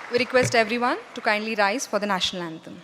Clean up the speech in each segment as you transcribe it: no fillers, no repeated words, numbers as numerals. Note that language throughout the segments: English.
We request everyone to kindly rise for the national anthem.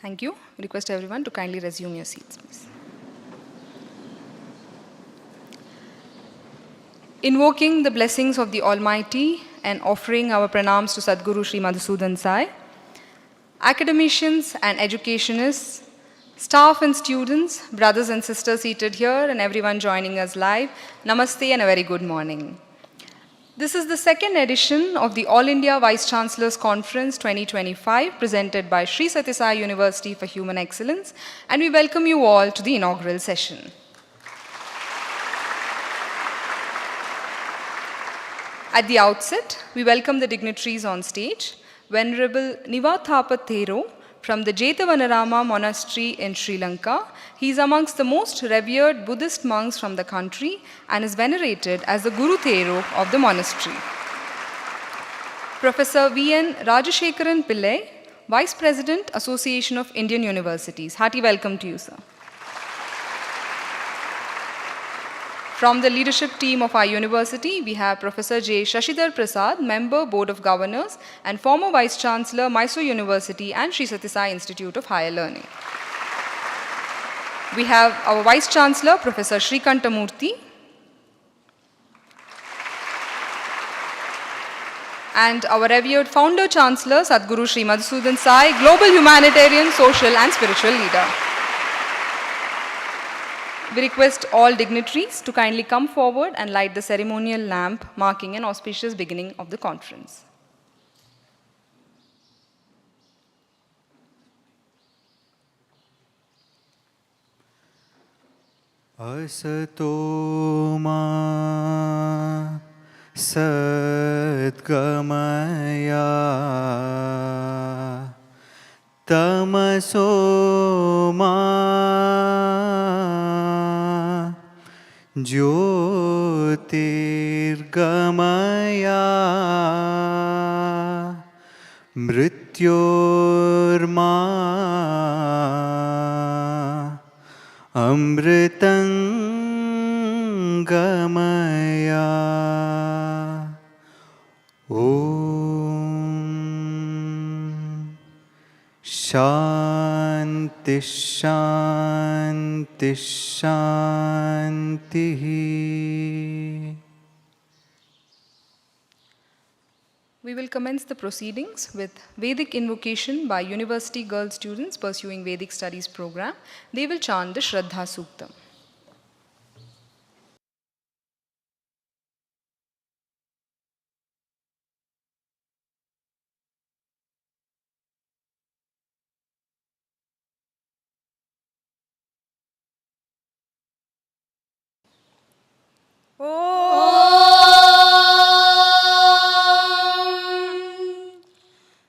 Thank you. We request everyone to kindly resume your seats, please. Invoking the blessings of the Almighty and offering our pranams to Sadguru Sri Madhusudan Sai, academicians and educationists, staff and students, brothers and sisters seated here, and everyone joining us live, Namaste and a very good morning. This is the second edition of the All India Vice-Chancellors Conference 2025 presented by Sri Sathya Sai University for Human Excellence, and we welcome you all to the inaugural session. At the outset, we welcome the dignitaries on stage. Venerable Nivathapa Thero from the Jetavanarama Monastery in Sri Lanka. He is amongst the most revered Buddhist monks from the country and is venerated as the Guru Thero of the monastery. Professor V.N. Rajashekaran Pillai, Vice President, Association of Indian Universities. Hearty welcome to you, sir. From the leadership team of our university, we have Professor J. Shashidhar Prasad, Member, Board of Governors, and former Vice-Chancellor, Mysore University and Sri Sathya Sai Institute of Higher Learning. We have our Vice-Chancellor, Professor Shrikanta Murthy, and our revered Founder-Chancellor, Sadguru Sri Madhusudan Sai, Global Humanitarian, Social and Spiritual Leader. We request all dignitaries to kindly come forward and light the ceremonial lamp, marking an auspicious beginning of the conference. Asato ma sadgamaya tamaso ma jyotirgamaya mrityorma amritang gamaya. Om Shanti Shanti Shanti. We will commence the proceedings with Vedic invocation by university girl students pursuing Vedic studies program. They will chant the Shraddha Suktam.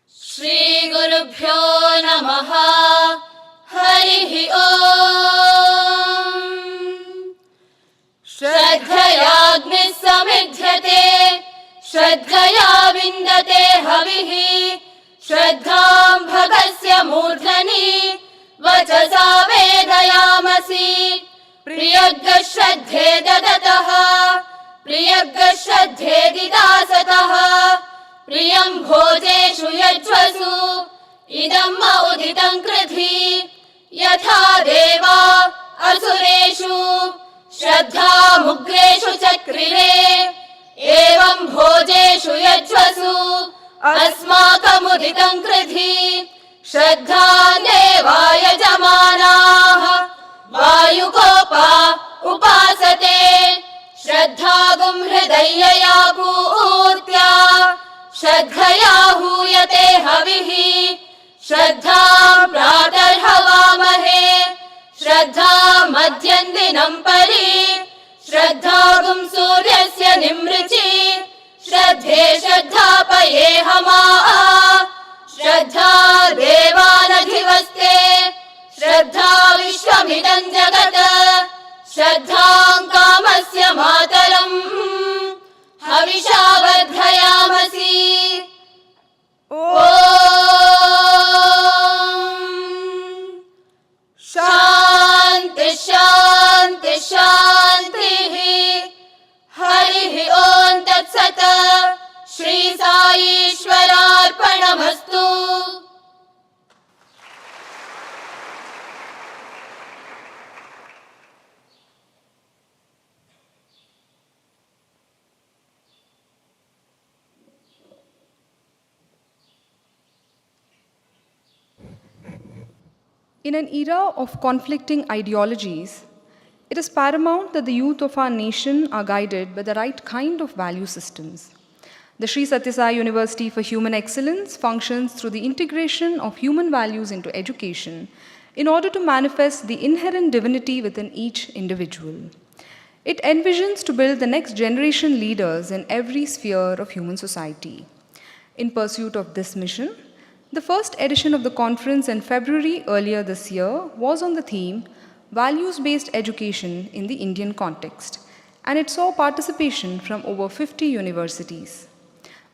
Shri Gurubhyo Namaha Harihi Om Shraddhaya Agnis Samidhyate Shraddhaya Vindate Havihi Shraddham Bhagasya Murdhani Vachasa Vedayamasi Priyagga Shraddhe Dadataha Priyagga Shraddhe Didasataha Priyam Bhojeshu Yajvasu Idam Mauditam Kridhi Yatha Deva Asureshu Shraddha Mugreshu Chakrire Evam Bhojeshu Yajvasu अस्माकमुदितं कृधि श्रद्धान्देवाय जमानाः वायुकोपा उपासते श्रद्धागुं हृदयया पूर्त्या श्रद्धया हूयते हविः श्रद्धां प्रातर्हवामहे श्रद्धां मध्यन्दिनं परि श्रद्धागुं सूर्यस्य निमृचि श्रद्धे श्रद्धापये हमा श्रद्धा देवानधिवस्ते श्रद्धा विश्वमिदं जगत् श्रद्धां कामस्य मातरम् हविषा वर्धयामसि ॐ शान्ति शान्ति शान्तिः हरिः ॐ तत्सत् Shri साईश्वरार्पणमस्तु. In an era of conflicting ideologies, it is paramount that the youth of our nation are guided by the right kind of value systems. The Sri Sathya Sai University for Human Excellence functions through the integration of human values into education in order to manifest the inherent divinity within each individual. It envisions to build the next generation leaders in every sphere of human society. In pursuit of this mission, the first edition of the conference in February earlier this year was on the theme Values-Based Education in the Indian Context, and it saw participation from over 50 universities.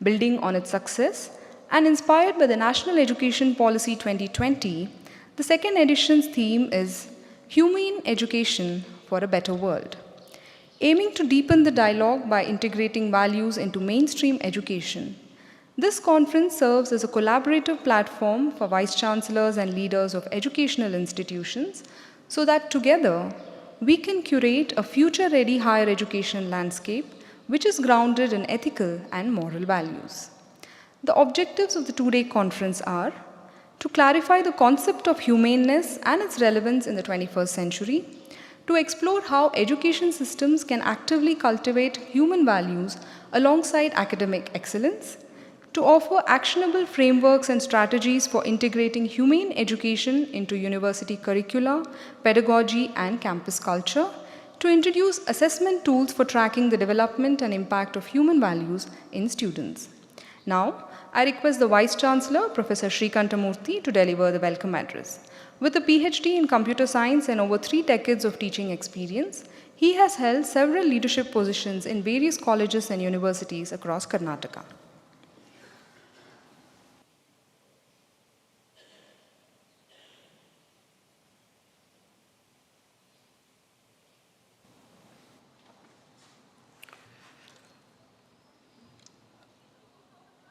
Building on its success and inspired by the National Education Policy 2020, the second edition's theme is Humane Education for a Better World. Aiming to deepen the dialogue by integrating values into mainstream education, this conference serves as a collaborative platform for Vice-Chancellors and leaders of educational institutions so that together we can curate a future-ready higher education landscape which is grounded in ethical and moral values. The objectives of the two-day conference are to clarify the concept of humaneness and its relevance in the 21st century, to explore how education systems can actively cultivate human values alongside academic excellence, to offer actionable frameworks and strategies for integrating humane education into university curricula, pedagogy, and campus culture, to introduce assessment tools for tracking the development and impact of human values in students. Now, I request the Vice-Chancellor, Professor Srikantamurthy, to deliver the welcome address. With a PhD in computer science and over 3 decades of teaching experience, he has held several leadership positions in various colleges and universities across Karnataka.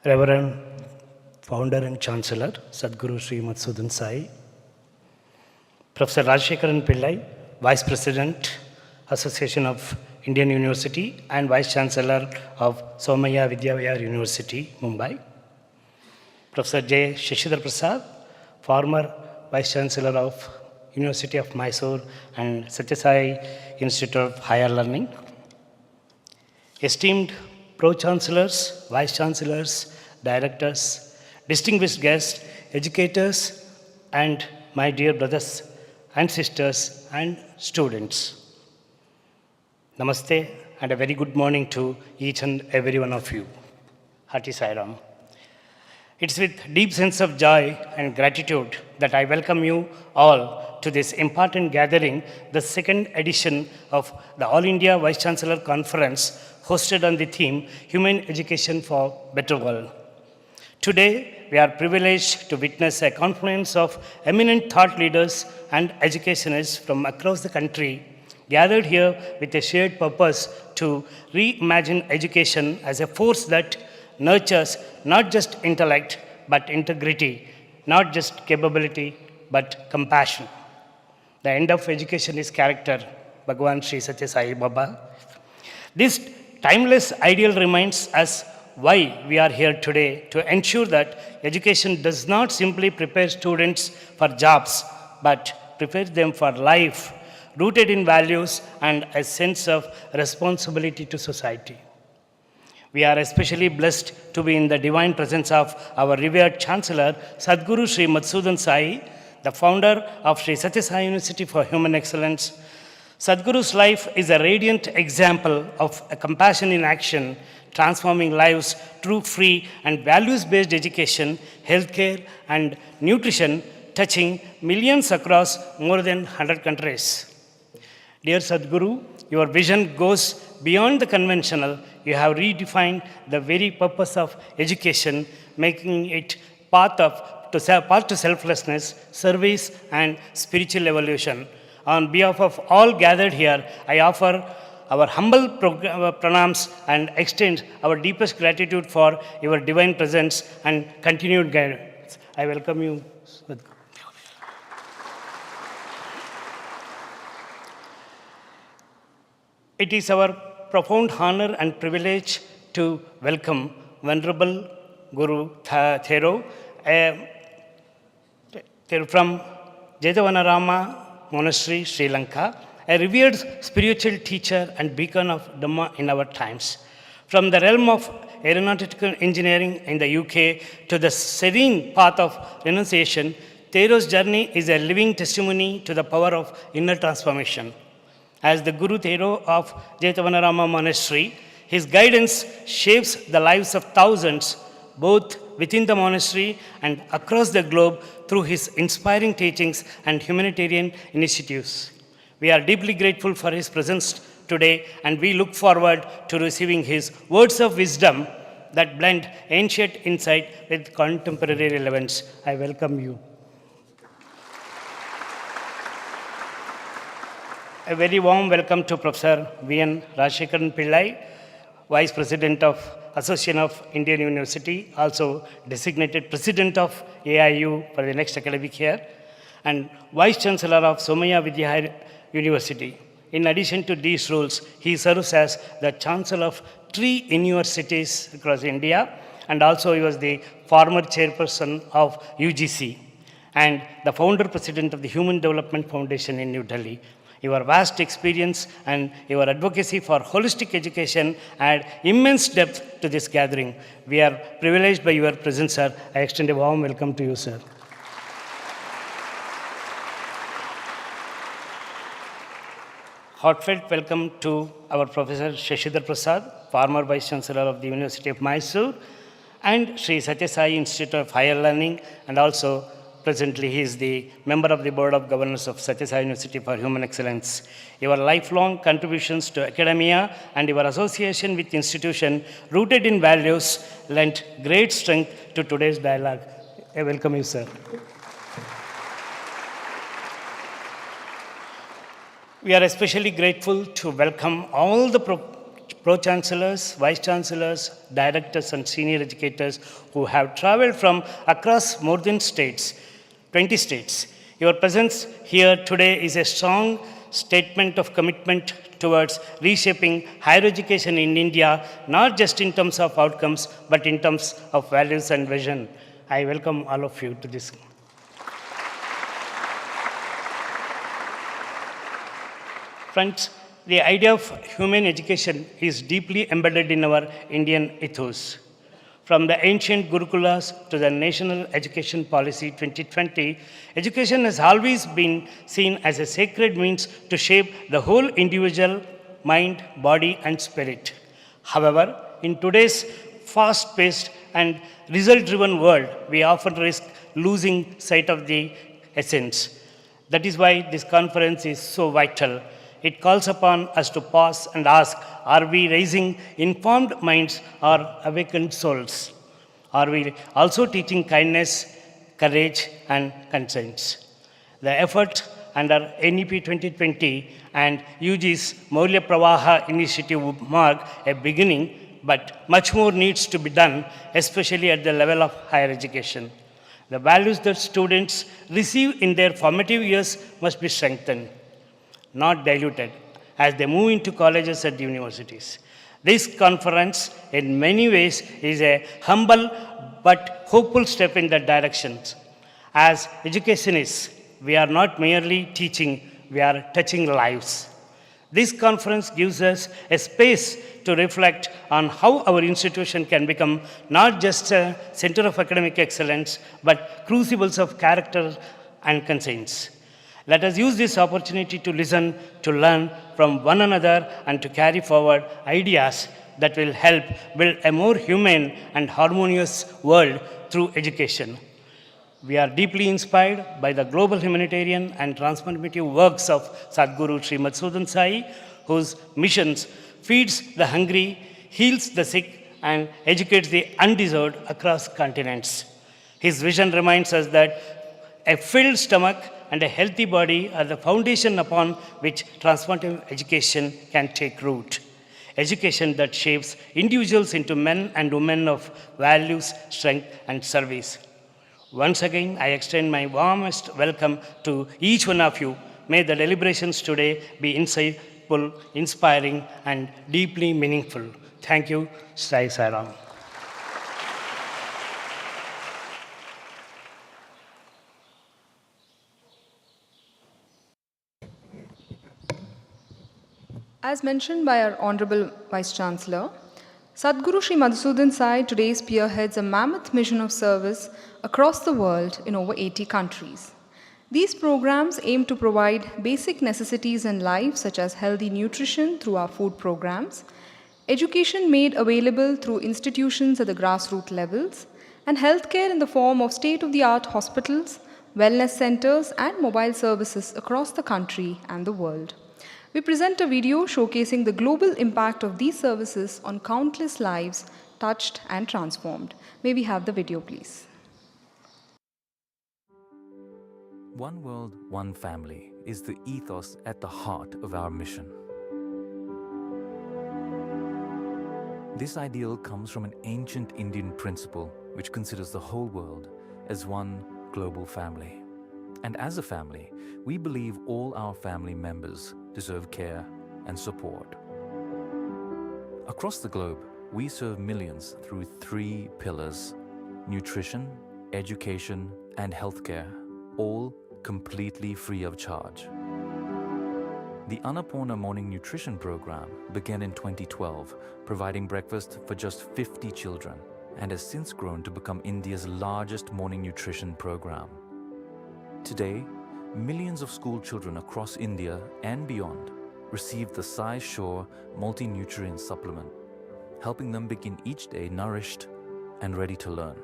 Reverend Founder and Chancellor, Sadhguru Sri Madhusudan Sai, Professor Rajshekaran Pillai, Vice President, Association of Indian University and Vice Chancellor of Somaya Vidyavihar University, Mumbai, Professor J. Shashidhar Prasad, former Vice Chancellor of University of Mysore and Sathya Sai Institute of Higher Learning, esteemed Pro-Chancellors, Vice-Chancellors, Directors, distinguished guests, educators, and my dear brothers and sisters and students. Namaste and a very good morning to each and every one of you. Hearty Sai Ram. It's with deep sense of joy and gratitude that I welcome you all to this important gathering, the second edition of the All India Vice-Chancellor Conference hosted on the theme Human Education for Better World. Today, we are privileged to witness a confluence of eminent thought leaders and educationists from across the country gathered here with a shared purpose to reimagine education as a force that nurtures not just intellect but integrity, not just capability but compassion. The end of education is character, Bhagavan Sri Sathya Sai Baba. This timeless ideal reminds us why we are here today, to ensure that education does not simply prepare students for jobs, but prepares them for life, rooted in values and a sense of responsibility to society. We are especially blessed to be in the divine presence of our revered Chancellor, Sadhguru Sri Madhusudan Sai, the founder of Sri Sathya Sai University for Human Excellence. Sadhguru's life is a radiant example of a compassion in action, transforming lives through free and values-based education, healthcare, and nutrition, touching millions across more than 100 countries. Dear Sadhguru, your vision goes beyond the conventional. You have redefined the very purpose of education, making it path to selflessness, service, and spiritual evolution. On behalf of all gathered here, I offer our humble pranams and extend our deepest gratitude for your divine presence and continued guidance. I welcome you, Sadhguru. It is our profound honor and privilege to welcome Venerable Guru Thero from Jetavanarama Monastery, Sri Lanka, a revered spiritual teacher and beacon of Dhamma in our times. From the realm of aeronautical engineering in the UK to the serene path of renunciation, Thero's journey is a living testimony to the power of inner transformation. As the Guru Thero of Jetavanarama Monastery, his guidance shapes the lives of thousands, both within the monastery and across the globe through his inspiring teachings and humanitarian initiatives. We are deeply grateful for his presence today, and we look forward to receiving his words of wisdom that blend ancient insight with contemporary relevance. I welcome you. A very warm welcome to Professor V.N. Rajshekaran Pillai, Vice President of Association of Indian University, also designated President of AIU for the next academic year, and Vice-Chancellor of Somaya Vidya University. In addition to these roles, he serves as the Chancellor of 3 universities across India, and also he was the former chairperson of UGC and the founder president of the Human Development Foundation in New Delhi. Your vast experience and your advocacy for holistic education add immense depth to this gathering. We are privileged by your presence, sir. I extend a warm welcome to you, sir. Heartfelt welcome to our Professor Shashidhar Prasad, former Vice-Chancellor of the University of Mysore, and Sri Sathya Sai Institute of Higher Learning, and also presently, he is the member of the Board of Governors of Sathya Sai University for Human Excellence. Your lifelong contributions to academia and your association with institution rooted in values lent great strength to today's dialogue. I welcome you, sir. We are especially grateful to welcome all the Pro-Chancellors, Vice-Chancellors, Directors, and Senior Educators who have traveled from across more than 20 states. Your presence here today is a strong statement of commitment towards reshaping higher education in India, not just in terms of outcomes, but in terms of values and vision. I welcome all of you to this. Friends, the idea of human education is deeply embedded in our Indian ethos. From the ancient Gurukulas to the National Education Policy 2020, education has always been seen as a sacred means to shape the whole individual mind, body, and spirit. However, in today's fast-paced and result-driven world, we often risk losing sight of the essence. That is why this conference is so vital. It calls upon us to pause and ask, are we raising informed minds or awakened souls? Are we also teaching kindness, courage, and conscience? The effort under NEP 2020 and UG's Maulya Pravaha initiative would mark a beginning, but much more needs to be done, especially at the level of higher education. The values that students receive in their formative years must be strengthened, not diluted, as they move into colleges and universities. This conference, in many ways, is a humble but hopeful step in that direction. As educationists, we are not merely teaching, we are touching lives. This conference gives us a space to reflect on how our institution can become not just a center of academic excellence, but crucibles of character and conscience. Let us use this opportunity to listen, to learn from one another, and to carry forward ideas that will help build a more humane and harmonious world through education. We are deeply inspired by the global humanitarian and transformative works of Sadhguru Sri Madhusudan Sai, whose missions feeds the hungry, heals the sick, and educates the undeserved across continents. His vision reminds us that a filled stomach and a healthy body are the foundation upon which transformative education can take root. Education that shapes individuals into men and women of values, strength, and service. Once again, I extend my warmest welcome to each one of you. May the deliberations today be insightful, inspiring, and deeply meaningful. Thank you. Sai Sairam. As mentioned by our Honorable Vice-Chancellor, Sadhguru Sri Madhusudan Sai today spearheads a mammoth mission of service across the world in over 80 countries. These programs aim to provide basic necessities in life such as healthy nutrition through our food programs, education made available through institutions at the grassroots levels, and healthcare in the form of state-of-the-art hospitals, wellness centers, and mobile services across the country and the world. We present a video showcasing the global impact of these services on countless lives touched and transformed. May we have the video, please? One world, one family is the ethos at the heart of our mission. This ideal comes from an ancient Indian principle which considers the whole world as one global family. And as a family, we believe all our family members deserve care and support. Across the globe, we serve millions through 3 pillars: nutrition, education, and healthcare, all completely free of charge. The Annapurna Morning Nutrition Program began in 2012, providing breakfast for just 50 children, and has since grown to become India's largest morning nutrition program. Today, millions of school children across India and beyond receive the Sai Shore multi-nutrient supplement, helping them begin each day nourished and ready to learn.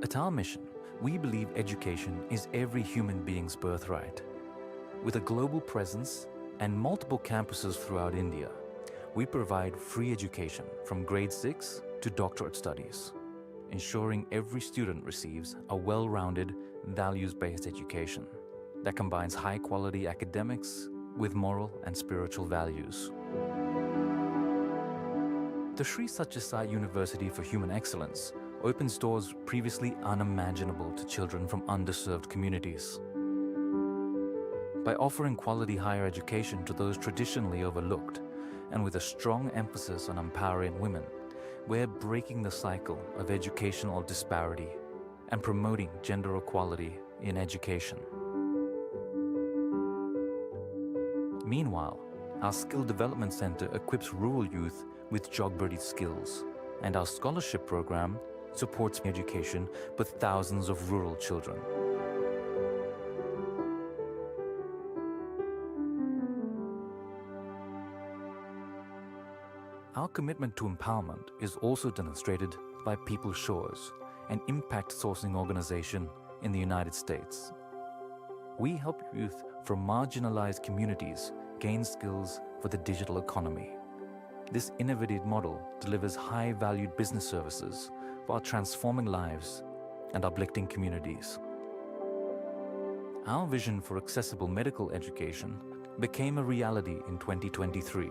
At our mission, we believe education is every human being's birthright. With a global presence and multiple campuses throughout India, we provide free education from grade 6 to doctorate studies, ensuring every student receives a well-rounded, values-based education that combines high-quality academics with moral and spiritual values. The Sri Sathya Sai University for Human Excellence opens doors previously unimaginable to children from underserved communities. By offering quality higher education to those traditionally overlooked, and with a strong emphasis on empowering women, we're breaking the cycle of educational disparity and promoting gender equality in education. Meanwhile, our Skill Development Center equips rural youth with job-ready skills, and our scholarship program supports education for thousands of rural children. Our commitment to empowerment is also demonstrated by People's Shores, an impact sourcing organization in the United States. We help youth from marginalized communities gain skills for the digital economy. This innovative model delivers high-valued business services while transforming lives and uplifting communities. Our vision for accessible medical education became a reality in 2023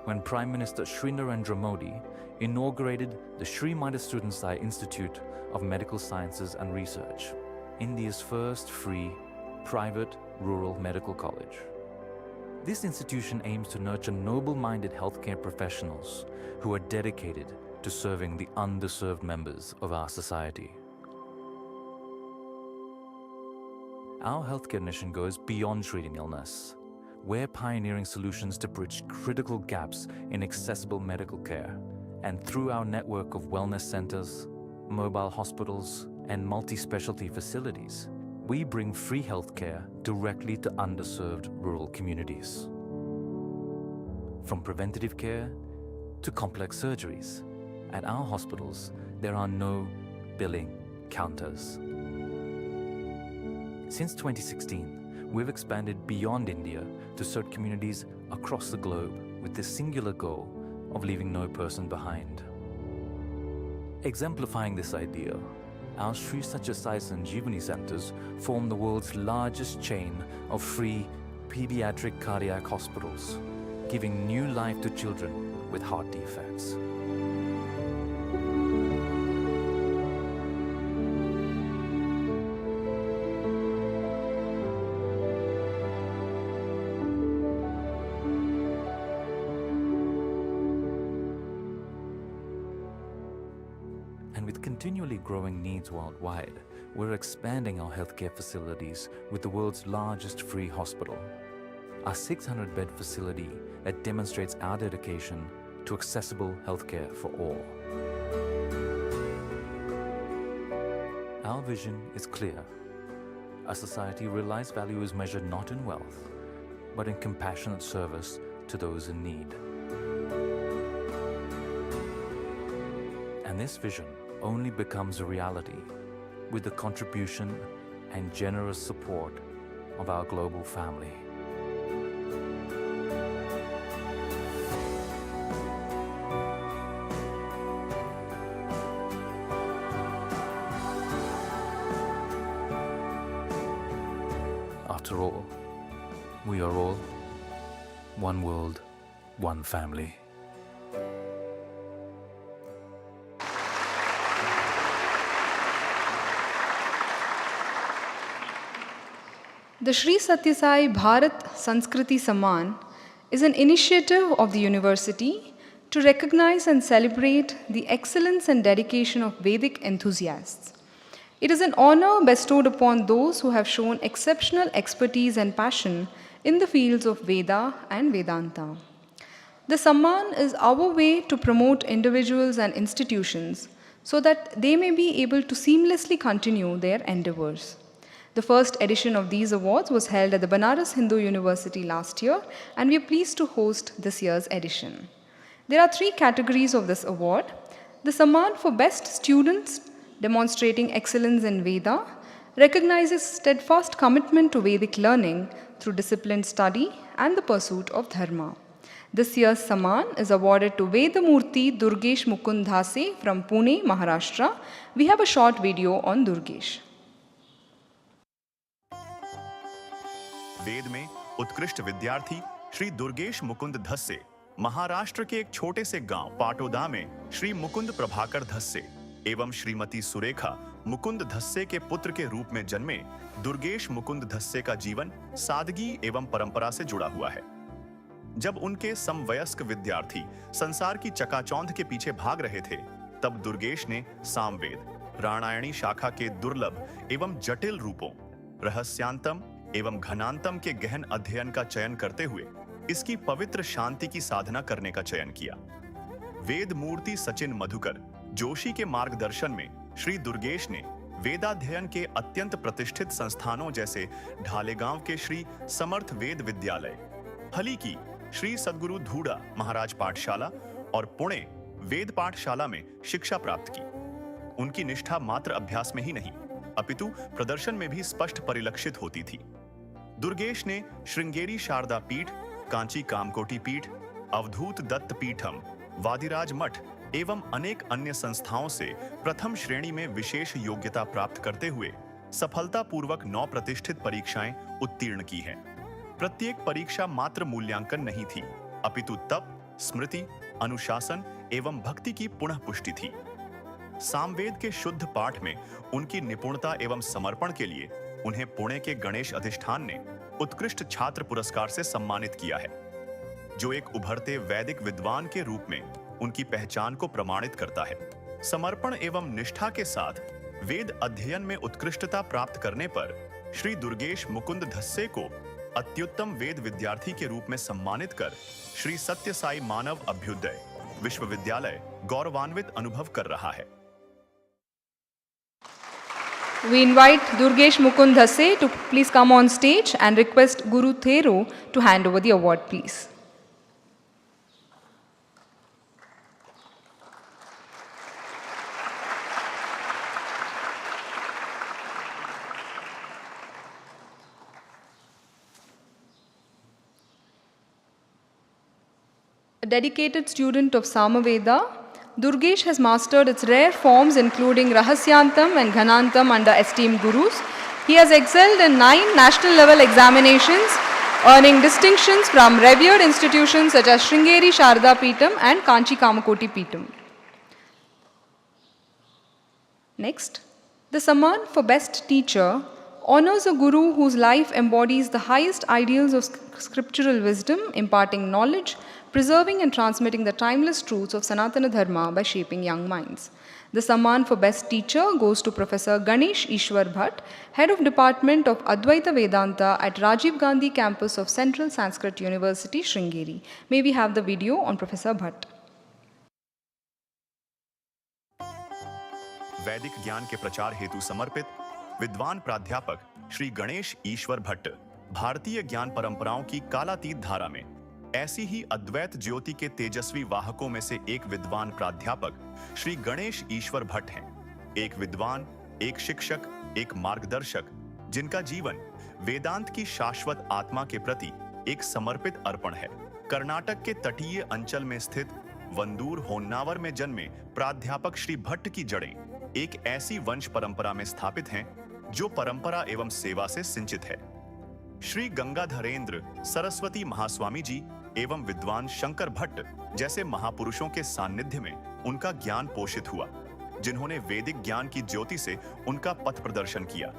when Prime Minister Shri Narendra Modi inaugurated the Sri Madhusudan Sai Institute of Medical Sciences and Research, India's first free, private, rural medical college. This institution aims to nurture noble-minded healthcare professionals who are dedicated to serving the underserved members of our society. Our healthcare mission goes beyond treating illness. We're pioneering solutions to bridge critical gaps in accessible medical care. And through our network of wellness centers, mobile hospitals, and multi-specialty facilities, we bring free healthcare directly to underserved rural communities. From preventative care to complex surgeries, at our hospitals, there are no billing counters. Since 2016, we've expanded beyond India to serve communities across the globe with the singular goal of leaving no person behind. Exemplifying this idea, our Sri Sathya Sai Sanjeevani centers form the world's largest chain of free pediatric cardiac hospitals, giving new life to children with heart defects. With continually growing needs worldwide, we're expanding our healthcare facilities with the world's largest free hospital, a 600-bed facility that demonstrates our dedication to accessible healthcare for all. Our vision is clear. A society where life's value is measured not in wealth, but in compassionate service to those in need. And this vision only becomes a reality with the contribution and generous support of our global family. After all, we are all one world, one family. The Sri Sathya Sai Bharat Sanskriti Samman is an initiative of the university to recognize and celebrate the excellence and dedication of Vedic enthusiasts. It is an honor bestowed upon those who have shown exceptional expertise and passion in the fields of Veda and Vedanta. The Samman is our way to promote individuals and institutions so that they may be able to seamlessly continue their endeavors. The first edition of these awards was held at the Banaras Hindu University last year, and we are pleased to host this year's edition. There are 3 categories of this award. The Samman for Best Students demonstrating excellence in Veda recognizes steadfast commitment to Vedic learning through disciplined study and the pursuit of dharma. This year's Samman is awarded to Vedamurti Durgesh Mukund Dhase from Pune, Maharashtra. We have a short video on Durgesh. वेद में उत्कृष्ट विद्यार्थी श्री दुर्गेश मुकुंद धस्से महाराष्ट्र के एक छोटे से गांव पाटोदा में श्री मुकुंद प्रभाकर धस्से एवं श्रीमती सुरेखा मुकुंद धस्से के पुत्र के रूप में जन्मे दुर्गेश मुकुंद धस्से का जीवन सादगी एवं परंपरा से जुड़ा हुआ है। जब उनके समवयस्क विद्यार्थी संसार की चकाचौंध के पीछे भाग रहे थे, तब दुर्गेश ने सामवेद, रामायणी शाखा के दुर्लभ एवं जटिल रूपों, रहस्यांतम एवं घनांतम के गहन अध्ययन का चयन करते हुए इसकी पवित्र शांति की साधना करने का चयन किया। वेद मूर्ति सचिन मधुकर जोशी के मार्गदर्शन में श्री दुर्गेश ने वेदाध्ययन के अत्यंत प्रतिष्ठित संस्थानों जैसे ढालेगांव के श्री समर्थ वेद विद्यालय, हली की श्री सद्गुरु धूड़ा महाराज पाठशाला और पुणे वेद पाठशाला में शिक्षा प्राप्त की। उनकी निष्ठा मात्र अभ्यास में ही नहीं, अपितु प्रदर्शन में भी स्पष्ट परिलक्षित होती थी। दुर्गेश ने श्रृंगेरी शारदा पीठ, कांची कामकोटी पीठ, अवधूत दत्त पीठम, वादिराज मठ एवं अनेक अन्य संस्थाओं से प्रथम श्रेणी में विशेष योग्यता प्राप्त करते हुए सफलतापूर्वक 9 प्रतिष्ठित परीक्षाएं उत्तीर्ण की हैं। प्रत्येक परीक्षा मात्र मूल्यांकन नहीं थी, अपितु तप, स्मृति, अनुशासन एवं भक्ति की पुनः पुष्टि थी। सामवेद के शुद्ध पाठ में उनकी निपुणता एवं समर्पण के लिए उन्हें पुणे के गणेश अधिष्ठान ने उत्कृष्ट छात्र पुरस्कार से सम्मानित किया है, जो एक उभरते वैदिक विद्वान के रूप में उनकी पहचान को प्रमाणित करता है। समर्पण एवं निष्ठा के साथ वेद अध्ययन में उत्कृष्टता प्राप्त करने पर श्री दुर्गेश मुकुंद धस्से को अत्युत्तम वेद विद्यार्थी के रूप में सम्मानित कर श्री सत्य साई मानव अभ्युदय विश्वविद्यालय गौरवान्वित अनुभव कर रहा है। We invite Durgesh Mukund Dhasse to please come on stage and request Guru Thero to hand over the award, please. A dedicated student of Samaveda, Durgesh has mastered its rare forms including Rahasyantam and Ghanantam under esteemed gurus. He has excelled in 9 national level examinations, earning distinctions from revered institutions such as Sringeri Sharda Peetham and Kanchi Kamakoti Peetham. Next, the Samman for Best Teacher honors a guru whose life embodies the highest ideals of scriptural wisdom, imparting knowledge, preserving and transmitting the timeless truths of Sanathana Dharma by shaping young minds. The Samman for Best Teacher goes to Professor Ganesh Ishwar Bhatt, Head of Department of Advaita Vedanta at Rajiv Gandhi campus of Central Sanskrit University, Sringeri. May we have the video on Professor Bhatt. वैदिक ज्ञान के प्रचार हेतु समर्पित विद्वान प्राध्यापक श्री गणेश ईश्वर भट्ट भारतीय ज्ञान परंपराओं की कालातीत धारा में ऐसी ही अद्वैत ज्योति के तेजस्वी वाहकों में से एक विद्वान प्राध्यापक श्री गणेश ईश्वर भट्ट हैं। एक विद्वान, एक शिक्षक, एक मार्गदर्शक, जिनका जीवन वेदांत की शाश्वत आत्मा के प्रति एक समर्पित अर्पण है। कर्नाटक के तटीय अंचल में स्थित वंदूर होन्नावर में जन्मे प्राध्यापक श्री भट्ट की जड़ें एक ऐसी वंश परंपरा में स्थापित हैं जो परंपरा एवं सेवा से सिंचित है। श्री गंगाधरेंद्र सरस्वती महास्वामी जी एवं विद्वान शंकर भट्ट जैसे महापुरुषों के सानिध्य में उनका ज्ञान पोषित हुआ, जिन्होंने वैदिक ज्ञान की ज्योति से उनका पथ प्रदर्शन किया।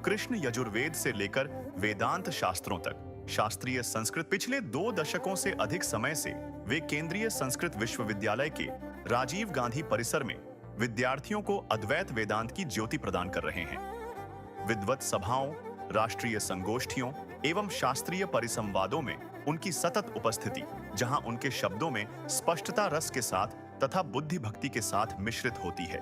कृष्ण यजुर्वेद से लेकर वेदांत शास्त्रों तक शास्त्रीय संस्कृत पिछले 2 दशकों से अधिक समय से वे केंद्रीय संस्कृत विश्वविद्यालय के राजीव गांधी परिसर में विद्यार्थियों को अद्वैत वेदांत की ज्योति प्रदान कर रहे हैं। विद्वत सभाओं, राष्ट्रीय संगोष्ठियों एवं शास्त्रीय परिसंवादों में उनकी सतत उपस्थिति, जहां उनके शब्दों में स्पष्टता रस के साथ तथा बुद्धि भक्ति के साथ मिश्रित होती है।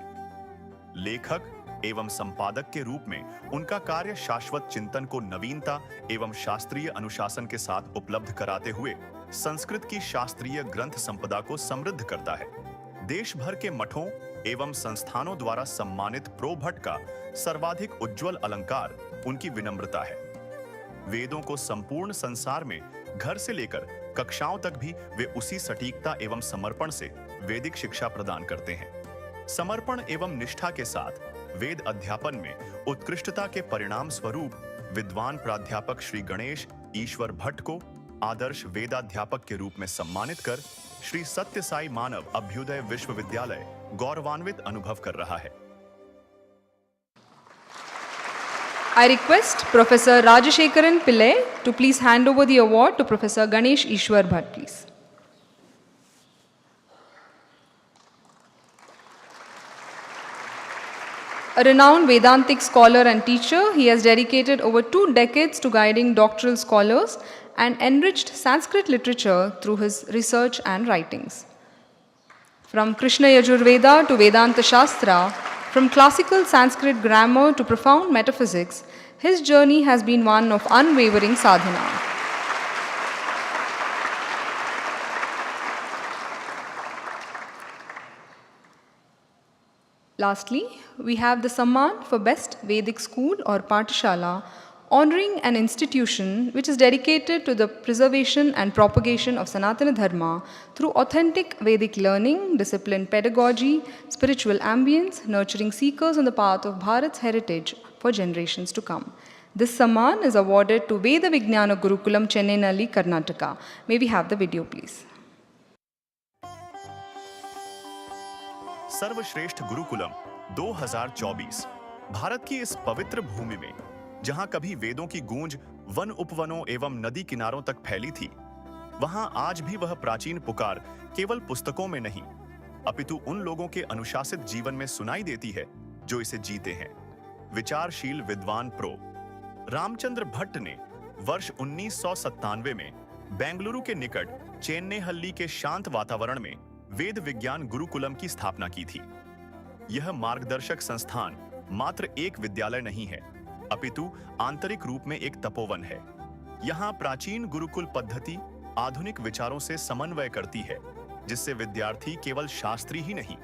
लेखक एवं संपादक के रूप में उनका कार्य शाश्वत चिंतन को नवीनता एवं शास्त्रीय अनुशासन के साथ उपलब्ध कराते हुए संस्कृत की शास्त्रीय ग्रंथ संपदा को समृद्ध करता है। देश भर के मठों एवं संस्थानों द्वारा सम्मानित प्रो भट्ट का सर्वाधिक उज्जवल अलंकार उनकी विनम्रता है। वेदों को संपूर्ण संसार में घर से लेकर कक्षाओं तक भी वे उसी सटीकता एवं समर्पण से वैदिक शिक्षा प्रदान करते हैं। समर्पण एवं निष्ठा के साथ वेद अध्यापन में उत्कृष्टता के परिणाम स्वरूप विद्वान प्राध्यापक श्री गणेश ईश्वर भट्ट को आदर्श वेदाध्यापक के रूप में सम्मानित कर श्री सत्य साई मानव अभ्युदय विश्वविद्यालय गौरवान्वित अनुभव कर रहा है। I request Professor Rajashekaran Pillai to please hand over the award to Professor Ganesh Ishwar Bhatt, please. A renowned Vedantic scholar and teacher, he has dedicated over 2 decades to guiding doctoral scholars and enriched Sanskrit literature through his research and writings. From Krishna Yajurveda to Vedanta Shastra, from classical Sanskrit grammar to profound metaphysics, his journey has been one of unwavering sadhana. Lastly, we have the Samman for Best Vedic School or Pathshala, honoring an institution which is dedicated to the preservation and propagation of Sanatana Dharma through authentic Vedic learning, disciplined pedagogy, spiritual ambience, nurturing seekers on the path of Bharat's heritage for generations to come. This Samman is awarded to Veda Vijnana Gurukulam, Muddenahalli, Karnataka. May we have the video, please. सर्वश्रेष्ठ गुरुकुलम 2024 भारत की इस पवित्र भूमि में जहां कभी वेदों की गूंज वन उपवनों एवं नदी किनारों तक फैली थी, वहां आज भी वह प्राचीन पुकार केवल पुस्तकों में नहीं, अपितु उन लोगों के अनुशासित जीवन में सुनाई देती है जो इसे जीते हैं। विचारशील विद्वान प्रो रामचंद्र भट्ट ने वर्ष 1997 में बेंगलुरु के निकट चेन्नेहल्ली के शांत वातावरण में वेद विज्ञान गुरुकुलम की स्थापना की थी। यह मार्गदर्शक संस्थान मात्र एक विद्यालय नहीं है, अपितु आंतरिक रूप में एक तपोवन है। यहाँ प्राचीन गुरुकुल पद्धति आधुनिक विचारों से समन्वय करती है, जिससे विद्यार्थी केवल शास्त्री ही नहीं,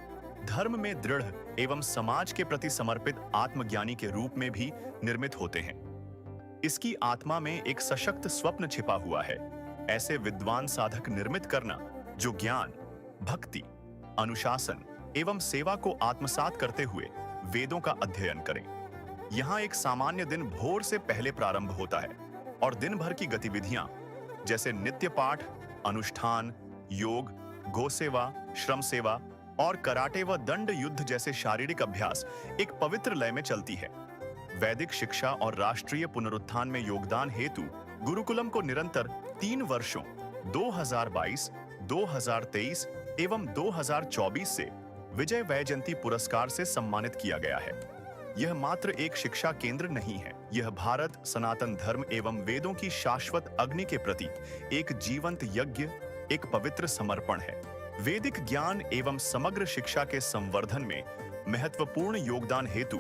धर्म में दृढ़ एवं समाज के प्रति समर्पित आत्मज्ञानी के रूप में भी निर्मित होते हैं। इसकी आत्मा में एक सशक्त स्वप्न छिपा हुआ है, ऐसे विद्वान साधक निर्मित करना जो ज्ञान, भक्ति, अनुशासन एवं सेवा को आत्मसात करते हुए वेदों का अध्ययन करें। यहाँ एक सामान्य दिन भोर से पहले प्रारंभ होता है और दिन भर की गतिविधियां जैसे नित्य पाठ, अनुष्ठान, योग, गोसेवा, श्रम सेवा और कराटे व दंड युद्ध जैसे शारीरिक अभ्यास एक पवित्र लय में चलती है। वैदिक शिक्षा और राष्ट्रीय पुनरुत्थान में योगदान हेतु गुरुकुलम को निरंतर 3 वर्षों 2022, 2023 एवं 2024 से विजय वैजयंती पुरस्कार से सम्मानित किया गया है। यह मात्र एक शिक्षा केंद्र नहीं है, यह भारत, सनातन धर्म एवं वेदों की शाश्वत अग्नि के प्रति एक जीवंत यज्ञ, एक पवित्र समर्पण है। वैदिक ज्ञान एवं समग्र शिक्षा के संवर्धन में महत्वपूर्ण योगदान हेतु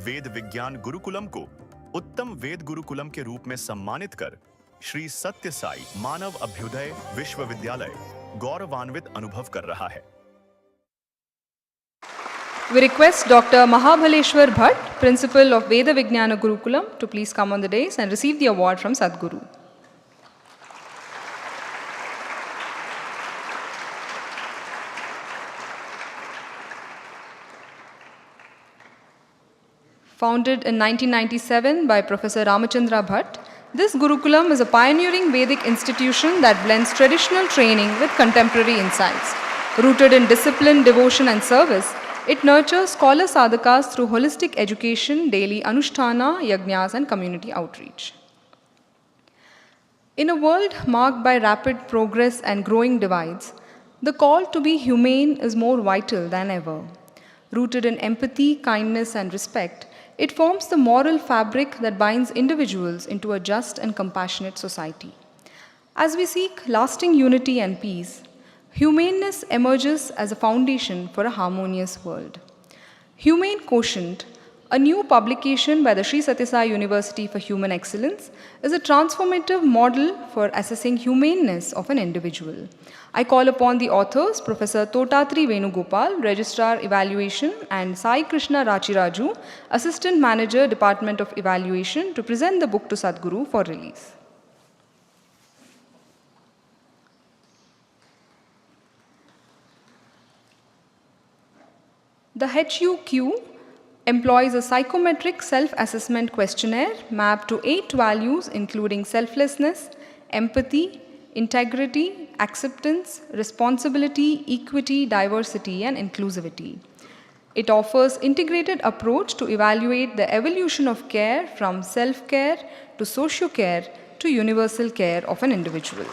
वेद विज्ञान गुरुकुलम को उत्तम वेद गुरुकुलम के रूप में सम्मानित कर श्री सत्य साई मानव अभ्युदय विश्वविद्यालय गौरवान्वित अनुभव कर रहा है। We request Dr. Mahabhaleshwar Bhatt, Principal of Veda Vijnana Gurukulam, to please come on the dais and receive the award from Sadhguru. Founded in 1997 by Professor Ramachandra Bhatt, this Gurukulam is a pioneering Vedic institution that blends traditional training with contemporary insights. Rooted in discipline, devotion and service, it nurtures scholar sadhakas through holistic education, daily anushtana, yajnas and community outreach. In a world marked by rapid progress and growing divides, the call to be humane is more vital than ever. Rooted in empathy, kindness and respect, it forms the moral fabric that binds individuals into a just and compassionate society. As we seek lasting unity and peace, humaneness emerges as a foundation for a harmonious world. Humane Quotient, a new publication by the Sri Sathya Sai University for Human Excellence, is a transformative model for assessing humaneness of an individual. I call upon the authors, Professor Totatri Venugopal, Registrar Evaluation, and Sai Krishna Rachiraju, Assistant Manager, Department of Evaluation, to present the book to Sadhguru for release. The HUQ employs a psychometric self-assessment questionnaire mapped to 8 values including selflessness, empathy, integrity, acceptance, responsibility, equity, diversity, and inclusivity. It offers integrated approach to evaluate the evolution of care from self-care to socio-care to universal care of an individual.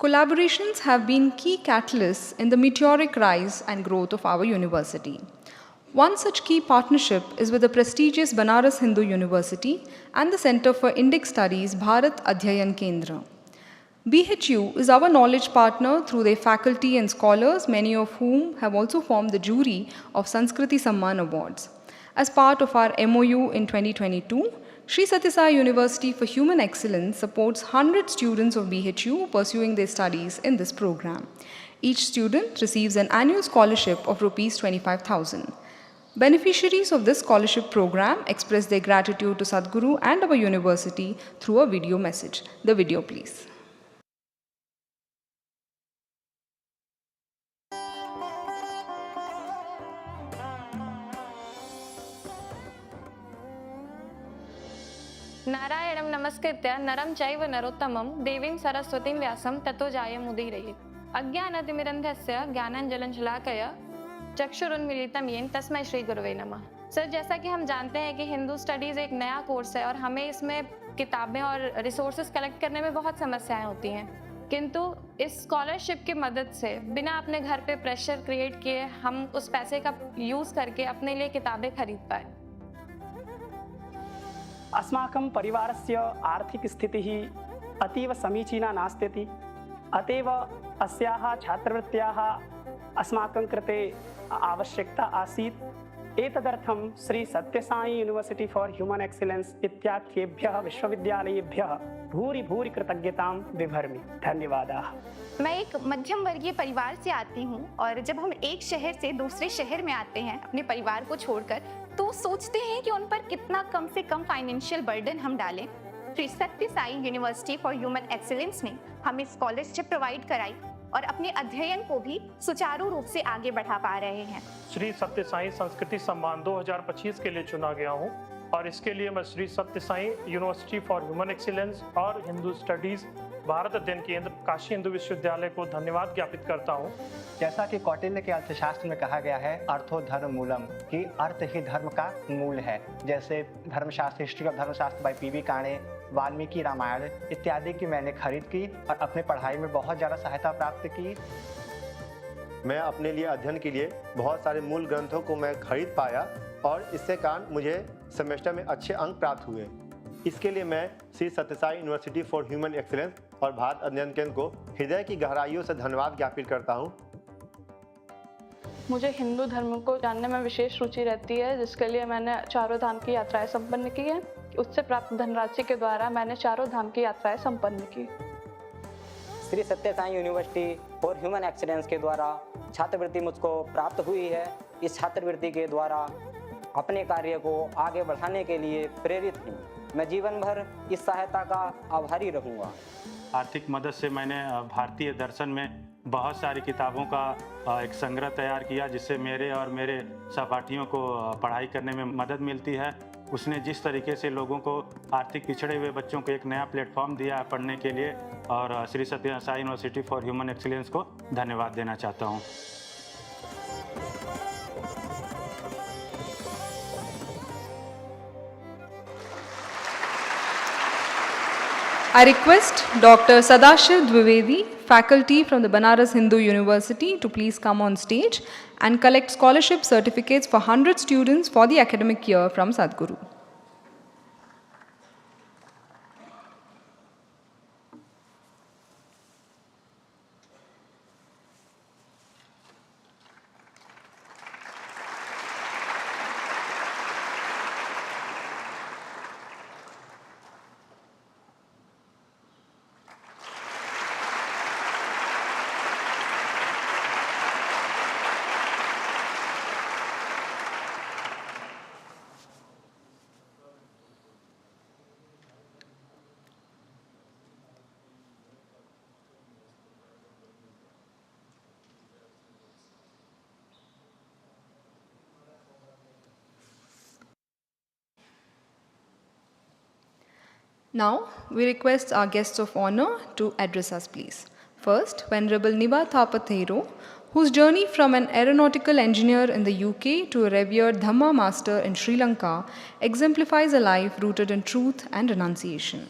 Collaborations have been key catalysts in the meteoric rise and growth of our university. One such key partnership is with the prestigious Banaras Hindu University and the Center for Indic Studies Bharat Adhyayan Kendra. BHU is our knowledge partner through their faculty and scholars, many of whom have also formed the jury of Sanskriti Samman Awards. As part of our MOU in 2022, Sri Sathya Sai University for Human Excellence supports 100 students of BHU pursuing their studies in this program. Each student receives an annual scholarship of Rs 25,000. Beneficiaries of this scholarship program express their gratitude to Sadhguru and our university through a video message. The video, please. नारायणं नमस्कृत्य नरं चैव नरोत्तमं देवीं सरस्वतीं व्यासं ततो जायमुदीरये अज्ञानतिमिरन्धस्य ज्ञानाञ्जनं शलाकया चक्षुरुन्मीलितं येन तस्मै श्री गुरुवे नमः। सर, जैसा कि हम जानते हैं कि हिंदू स्टडीज़ एक नया कोर्स है और हमें इसमें किताबें और रिसोर्सेज कलेक्ट करने में बहुत समस्याएं होती हैं, किंतु इस स्कॉलरशिप की मदद से बिना अपने घर पे प्रेशर क्रिएट किए हम उस पैसे का यूज़ करके अपने लिए किताबें खरीद पाए। अस्माकं परिवारस्य आर्थिकस्थितिः अतीव समीचीना नास्ति, अतएव अस्याः छात्रवृत्त्याः अस्माकं कृते आवश्यकता आसीत्। एतदर्थं Shri Sathya Sai university for human excellence इत्याख्येभ्यः विश्वविद्यालयेभ्यः भूरि भूरि कृतज्ञतां विभर्मि। धन्यवादाः। मैं एक मध्यम वर्गीय परिवार से आती हूँ और जब हम एक शहर से दूसरे शहर में आते हैं अपने परिवार को छोड़कर, तो सोचते हैं कि उन पर कितना कम से कम फाइनेंशियल बर्डन हम डालें। श्री सत्य Sai university for human excellence ने हमें स्कॉलरशिप प्रोवाइड कराई और अपने अध्ययन को भी सुचारू रूप से आगे बढ़ा पा रहे हैं। श्री सत्य साई संस्कृति सम्मान 2025 के लिए चुना गया हूँ और इसके लिए मैं श्री सत्य Sai university for human excellence और हिंदू स्टडीज भारत अध्ययन केंद्र काशी हिंदू विश्वविद्यालय को धन्यवाद ज्ञापित करता हूँ। जैसा कि कौटिल्य के अर्थशास्त्र में कहा गया है, अर्थो धर्म मूलम, कि अर्थ ही धर्म का मूल है। जैसे धर्मशास्त्र, हिस्ट्री ऑफ धर्मशास्त्र बाय पी.वी. काणे, वाल्मीकि रामायण इत्यादि की मैंने खरीद की और अपनी पढ़ाई में बहुत ज़्यादा सहायता प्राप्त की। मैं अपने लिए अध्ययन के लिए बहुत सारे मूल ग्रंथों को मैं खरीद पाया और इससे कारण मुझे सेमेस्टर में अच्छे अंक प्राप्त हुए। इसके लिए मैं Shri Sathya Sai university for human excellence और भारत अध्ययन केंद्र को हृदय की गहराइयों से धन्यवाद ज्ञापित करता हूँ। मुझे हिंदू धर्म को जानने में विशेष रुचि रहती है, जिसके लिए मैंने चारों धाम की यात्राएं संपन्न की है। उससे प्राप्त धनराशि के द्वारा मैंने चारों धाम की यात्राएं संपन्न की। श्री सत्य Sai university for human excellence के द्वारा छात्रवृत्ति मुझको प्राप्त हुई है। इस छात्रवृत्ति के द्वारा अपने कार्य को आगे बढ़ाने के लिए प्रेरित हूँ। मैं जीवन भर इस सहायता का आभारी रहूँगा। आर्थिक मदद से मैंने भारतीय दर्शन में बहुत सारी किताबों का एक संग्रह तैयार किया, जिससे मेरे और मेरे सहपाठियों को पढ़ाई करने में मदद मिलती है। उसने जिस तरीके से लोगों को, आर्थिक पिछड़े हुए बच्चों को एक नया प्लेटफॉर्म दिया है पढ़ने के लिए, और श्री सत्य Sai university for human excellence को धन्यवाद देना चाहता हूँ। I request Dr. Sadashiv Dwivedi, faculty from the Banaras Hindu University, to please come on stage and collect scholarship certificates for 100 students for the academic year from Sadhguru. Now, we request our guests of honor to address us, please. First, Venerable Niva Thapathero, whose journey from an aeronautical engineer in the UK to a revered Dhamma master in Sri Lanka exemplifies a life rooted in truth and renunciation.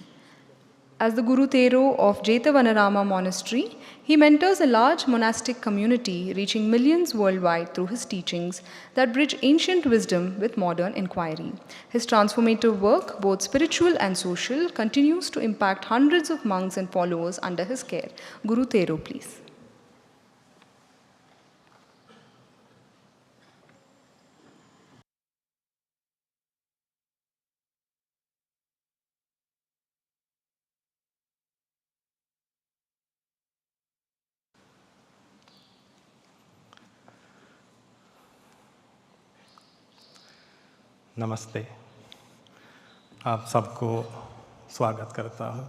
As the Guru Thero of Jetavanarama Monastery, he mentors a large monastic community reaching millions worldwide through his teachings that bridge ancient wisdom with modern inquiry. His transformative work, both spiritual and social, continues to impact hundreds of monks and followers under his care. Guru Thero, please. नमस्ते, आप सबको स्वागत करता हूँ।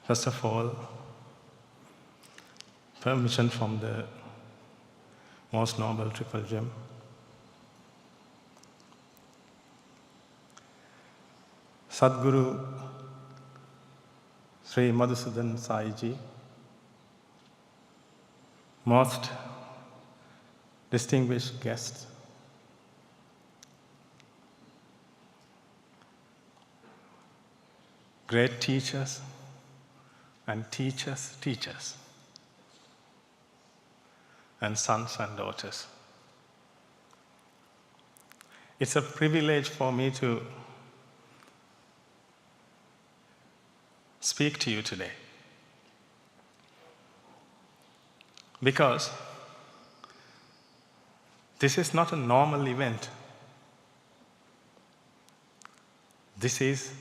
First of all, permission from the most noble triple gem. Sadguru Sri Madhusudan Sai-ji, most distinguished guests, great teachers and teachers, and sons and daughters. It's a privilege for me to speak to you today, because this is not a normal event. This is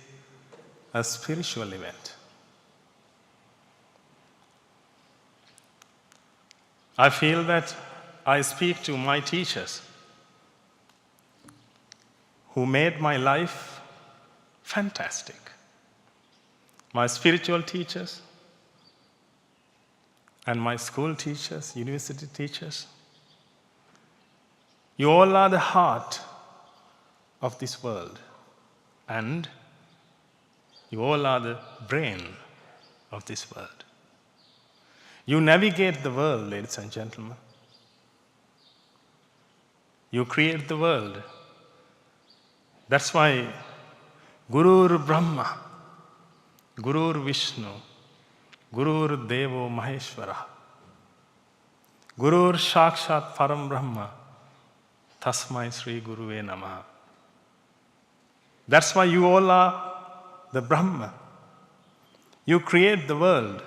a spiritual event. I feel that I speak to my teachers who made my life fantastic. My spiritual teachers and my school teachers, university teachers. You all are the heart of this world, and you all are the brain of this world. You navigate the world, ladies and gentlemen. You create the world. That's why Gurur Brahma, Gurur Vishnu, Gurur Devo Maheshwara, Gurur Sakshat Param Brahma, Tasmai Sri Guruve Namaha. That's why you all are the Brahma. You create the world.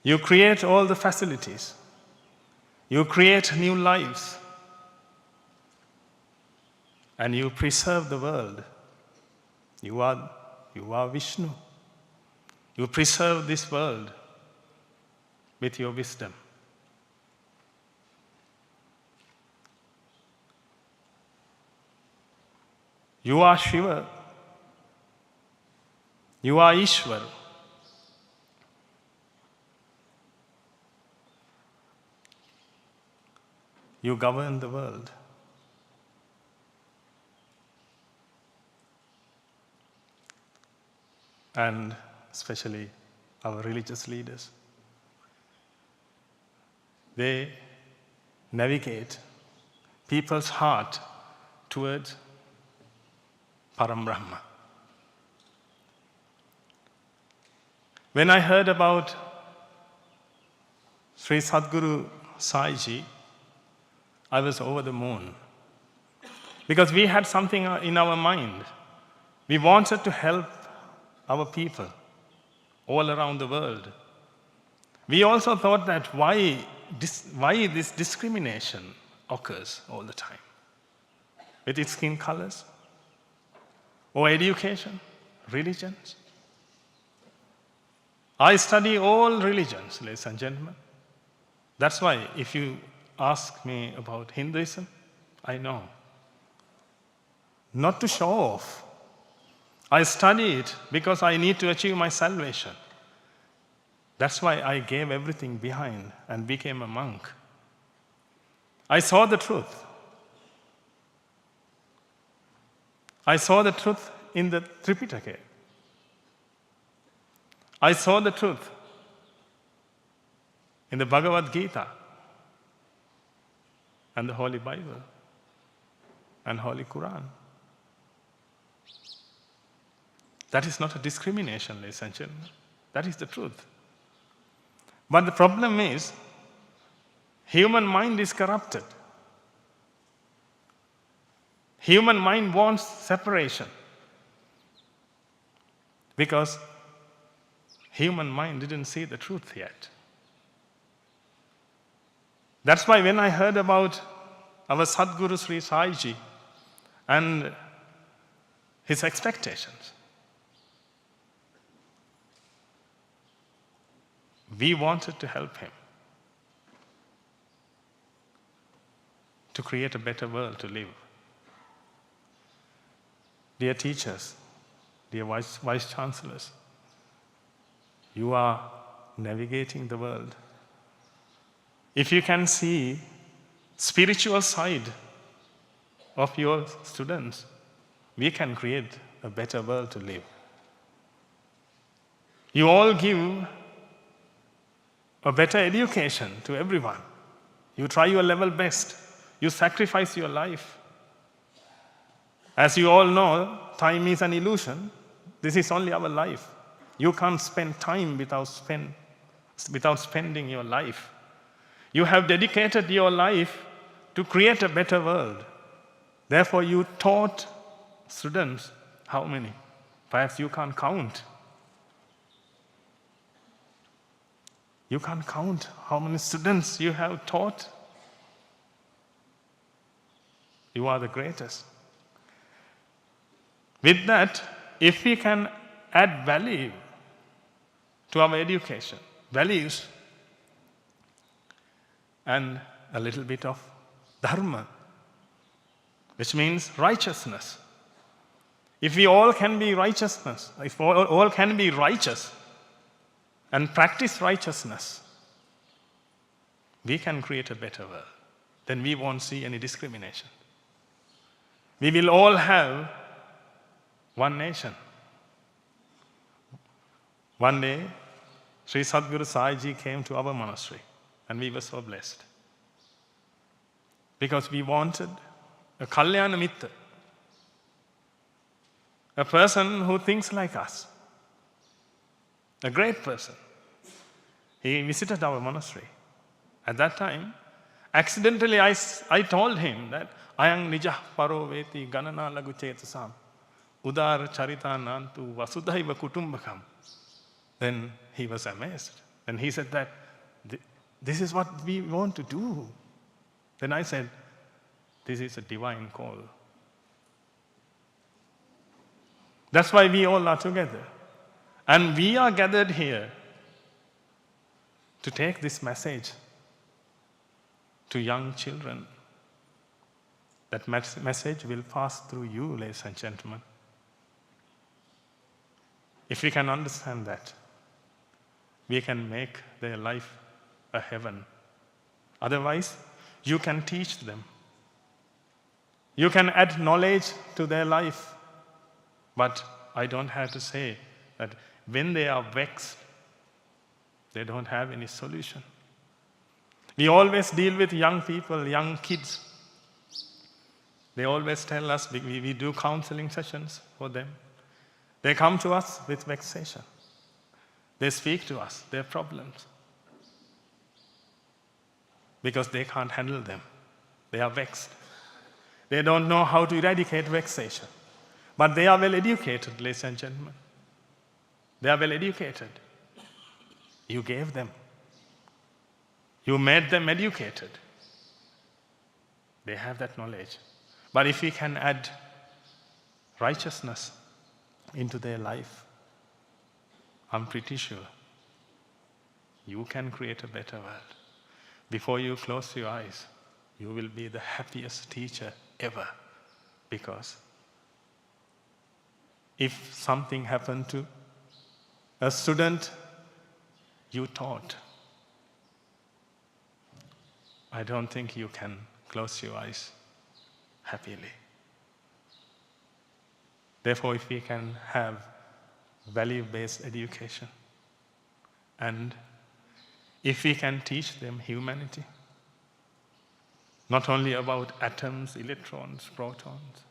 You create all the facilities. You create new lives. And you preserve the world. You are Vishnu. You preserve this world with your wisdom. You are Shiva. You are Ishwar. You govern the world. And especially our religious leaders. They navigate people's heart towards Param Brahma. When I heard about Sri Sadguru Sai-ji, I was over the moon. Because we had something in our mind. We wanted to help our people all around the world. We also thought that why this discrimination occurs all the time? With its skin colors, or education, religions. I study all religions, ladies and gentlemen. That's why if you ask me about Hinduism, I know. Not to show off. I study it because I need to achieve my salvation. That's why I gave everything behind and became a monk. I saw the truth. I saw the truth in the Tripitaka. I saw the truth in the Bhagavad Gita and the Holy Bible and Holy Quran. That is not a discrimination, ladies and gentlemen. That is the truth. But the problem is, human mind is corrupted. Human mind wants separation. Because human mind didn't see the truth yet. That's why when I heard about our Sadguru Sri Sai-ji and his expectations, we wanted to help him to create a better world to live. Dear teachers, dear Vice-Chancellors, you are navigating the world. If you can see spiritual side of your students, we can create a better world to live. You all give a better education to everyone. You try your level best. You sacrifice your life. As you all know, time is an illusion. This is only our life. You can't spend time without spending your life. You have dedicated your life to create a better world. Therefore, you taught students how many? Perhaps you can't count. You can't count how many students you have taught. You are the greatest. With that, if we can add value to our education, values, and a little bit of dharma, which means righteousness. If we all can be righteousness, if all can be righteous and practice righteousness, we can create a better world. Then we won't see any discrimination. We will all have one nation. One day, Sri Sadguru Sai Ji came to our monastery, and we were so blessed. Because we wanted a Kalyana Mitra, a person who thinks like us, a great person. He visited our monastery. At that time, accidentally I told him that Ayang Nijah Paro Veti Ganana Lagu Chetasam Udar Charita Nantu Vasudhaiva Kutumbakam. Then he was amazed. And he said that this is what we want to do. Then I said, this is a divine call. That's why we all are together. And we are gathered here to take this message to young children. That message will pass through you, ladies and gentlemen. If we can understand that, we can make their life a heaven. Otherwise, you can teach them. You can add knowledge to their life. But I don't have to say that when they are vexed, they don't have any solution. We always deal with young people, young kids. They always tell us, we do counseling sessions for them. They come to us with vexation. They speak to us, their problems. Because they can't handle them. They are vexed. They don't know how to eradicate vexation. But they are well educated, ladies and gentlemen. They are well educated. You gave them. You made them educated. They have that knowledge. But if we can add righteousness into their life, I'm pretty sure you can create a better world. Before you close your eyes, you will be the happiest teacher ever. Because if something happened to a student you taught, I don't think you can close your eyes happily. Therefore, if we can have value-based education, and if we can teach them humanity, not only about atoms, electrons, protons,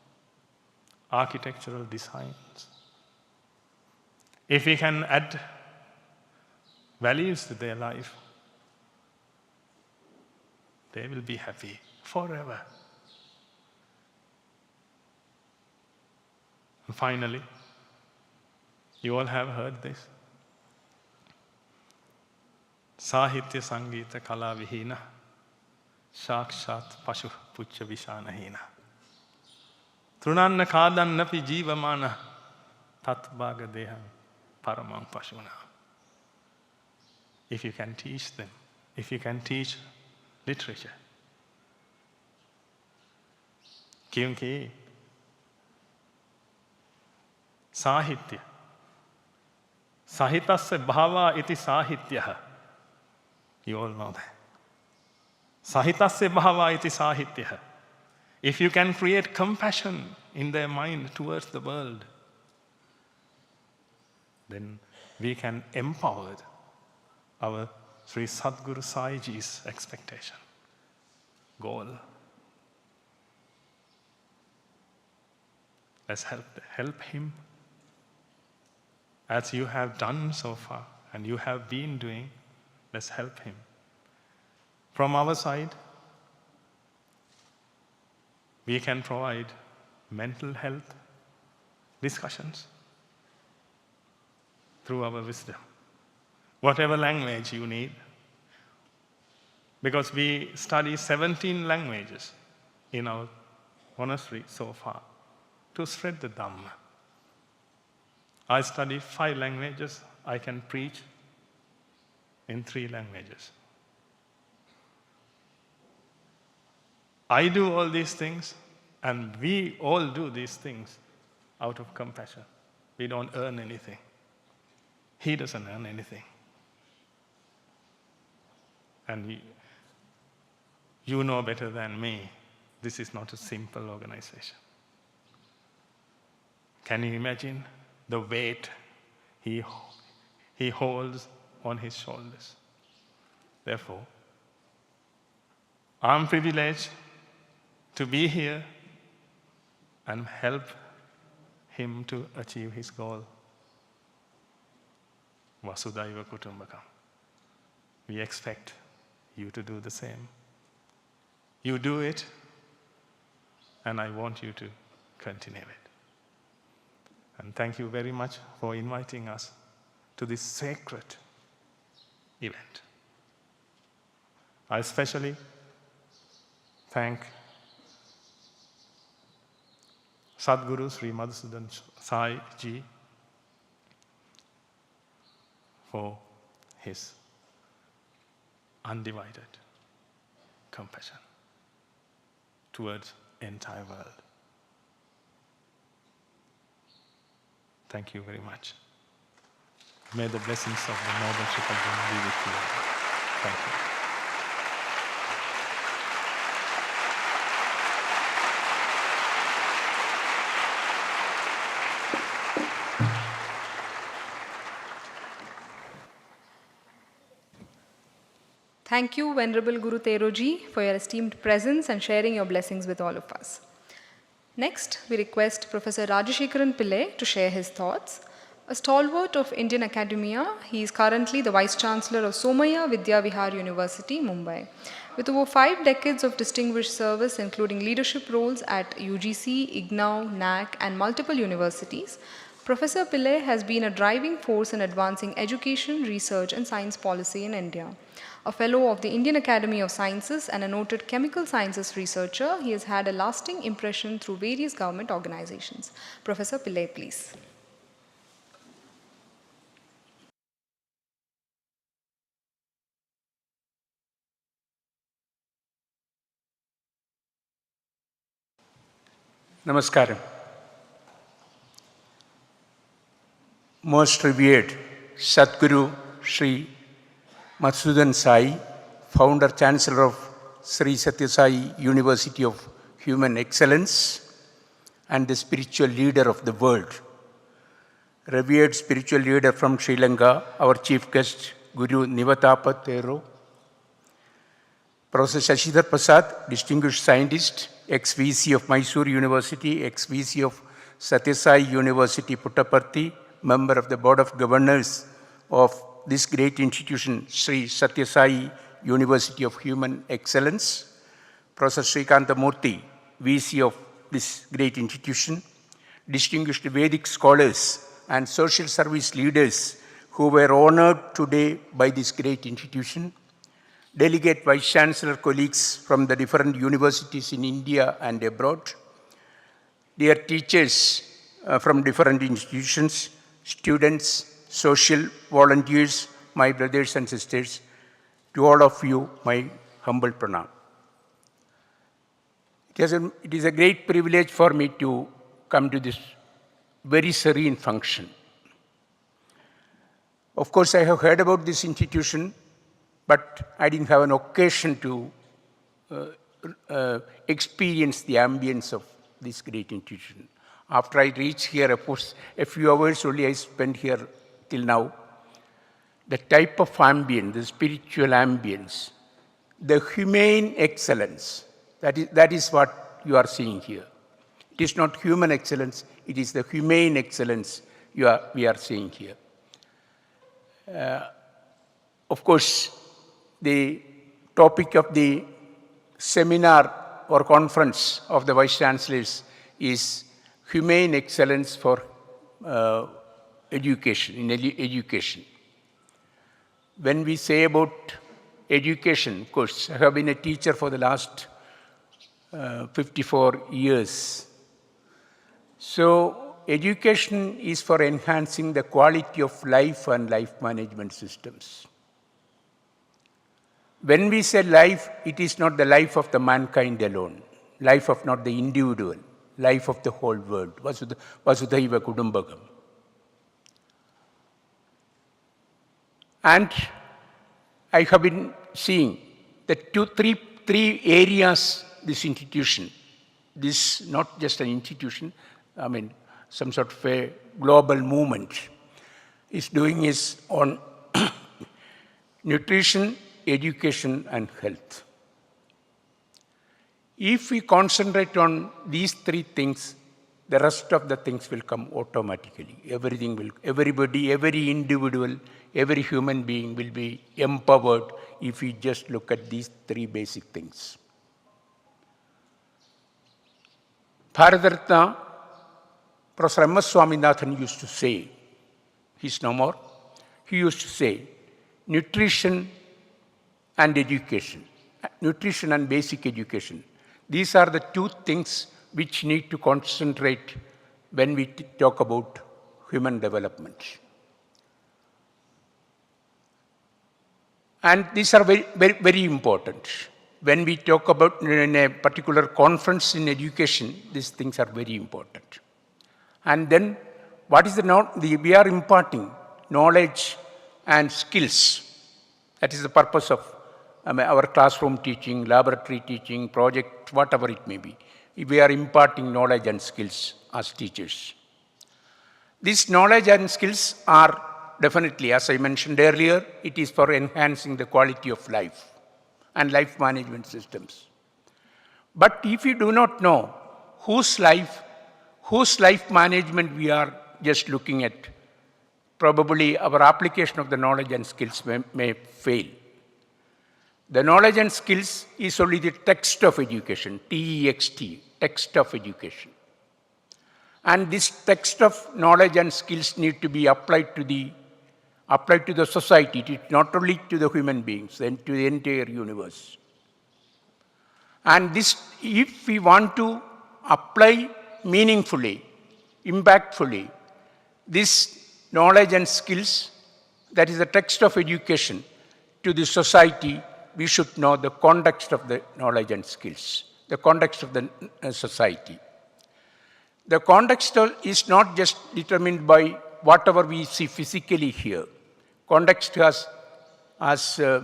architectural designs, if we can add values to their life, they will be happy forever. And finally, you all have heard this. Sahitya Sangeeta Kala Vihina Shakshat Pashu Pucha Vishanahina Trunanna Kadannapi Jivamana Tatbhaga Deham Paramam Pashuna. If you can teach them, if you can teach literature, क्योंकि साहित्य साहित्यस्य भावा इति साहित्यः. You all know that. Sahitasya bhava iti sahityah. If you can create compassion in their mind towards the world, then we can empower our Sri Sadguru Sai Ji's expectation, goal. Let's help him as you have done so far and you have been doing. Let's help him. From our side, we can provide mental health discussions through our wisdom. Whatever language you need, because we study 17 languages in our monastery so far to spread the Dhamma. I study 5 languages. I can preach in 3 languages. I do all these things, and we all do these things out of compassion. We don't earn anything. He doesn't earn anything. And you know better than me, this is not a simple organization. Can you imagine the weight he holds on his shoulders? Therefore, I'm privileged to be here and help him to achieve his goal. Vasudhaiva Kutumbakam. We expect you to do the same. You do it, and I want you to continue it. And thank you very much for inviting us to this sacred event. I especially thank Sadguru Sri Madhusudan Sai Ji for his undivided compassion towards the entire world. Thank you very much. May the blessings of the Noble Triple Gem be with you. Thank you. Thank you, Venerable Guru Teroji, for your esteemed presence and sharing your blessings with all of us. Next, we request Professor Rajashekaran Pillai to share his thoughts. A stalwart of Indian academia, he is currently the Vice-Chancellor of Somaya Vidya Vihar University, Mumbai. With over 5 decades of distinguished service, including leadership roles at UGC, IGNOU, NAC, and multiple universities, Professor Pillai has been a driving force in advancing education, research, and science policy in India. A fellow of the Indian Academy of Sciences and a noted chemical sciences researcher, he has had a lasting impression through various government organizations. Professor Pillai, please. Namaskaram. Most revered Sadguru Sri Madhusudan Sai, Founder Chancellor of Sri Sathya Sai University of Human Excellence and the spiritual leader of the world. Revered spiritual leader from Sri Lanka, our chief guest, Guru Nivatapa Thero. Professor Shashidhar Prasad, distinguished scientist, ex-VC of Mysore University, ex-VC of Sathya Sai University, Puttaparthi, member of the Board of Governors of this great institution, Sri Sathya Sai University of Human Excellence. Professor Srikanta Murthy, VC of this great institution. Distinguished Vedic scholars and social service leaders who were honored today by this great institution. Delegate Vice-Chancellor colleagues from the different universities in India and abroad. Dear teachers from different institutions, students, social volunteers, my brothers and sisters, to all of you, my humble pranam. It is a great privilege for me to come to this very serene function. Of course, I have heard about this institution, but I didn't have an occasion to experience the ambience of this great institution. After I reached here, of course, a few hours only I spent here till now. The type of ambience, the spiritual ambience, the humane excellence, that is what you are seeing here. It is not human excellence, it is the humane excellence we are seeing here. Of course, the topic of the seminar or conference of the Vice-Chancellors is humane excellence for education, education. When we say about education, of course, I have been a teacher for the last 54 years. So, education is for enhancing the quality of life and life management systems. When we say life, it is not the life of the mankind alone, life of not the individual, life of the whole world, Vasudhaiva Kudumbakam. And I have been seeing that three areas this institution, this not just an institution, I mean some sort of a global movement, is doing is on nutrition, education and health. If we concentrate on these three things, the rest of the things will come automatically. Everything will, everybody, every individual, every human being will be empowered if we just look at these three basic things. Bharata, Professor M.S. Swaminathan used to say, he's no more, he used to say, nutrition and education, nutrition and basic education. These are the two things which need to concentrate when we talk about human development. And these are very important. When we talk about in a particular conference in education, these things are very important. And then what is we are imparting knowledge and skills. That is the purpose of our classroom teaching, laboratory teaching, project, whatever it may be. We are imparting knowledge and skills as teachers. These knowledge and skills are definitely, as I mentioned earlier, it is for enhancing the quality of life and life management systems. But if you do not know whose life management we are just looking at, probably our application of the knowledge and skills may fail. The knowledge and skills is only the text of education, T-E-X-T, text of education. And this text of knowledge and skills need to be applied to the society, not only to the human beings, then to the entire universe. And this, if we want to apply meaningfully, impactfully, this knowledge and skills, that is the text of education, to the society, we should know the context of the knowledge and skills, the context of the society. The context is not just determined by whatever we see physically here. Context has, as the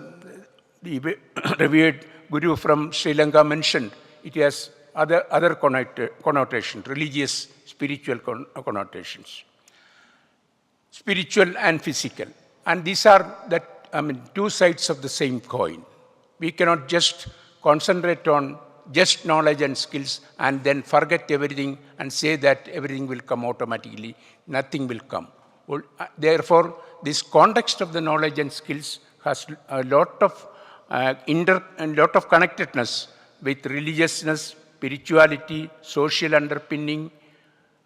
revered Guru from Sri Lanka mentioned, it has other connotations, religious, spiritual connotations. Spiritual and physical. And these are two sides of the same coin. We cannot just concentrate on just knowledge and skills and then forget everything and say that everything will come automatically. Nothing will come. Therefore, this context of the knowledge and skills has a lot of connectedness with religiousness, spirituality, social underpinning.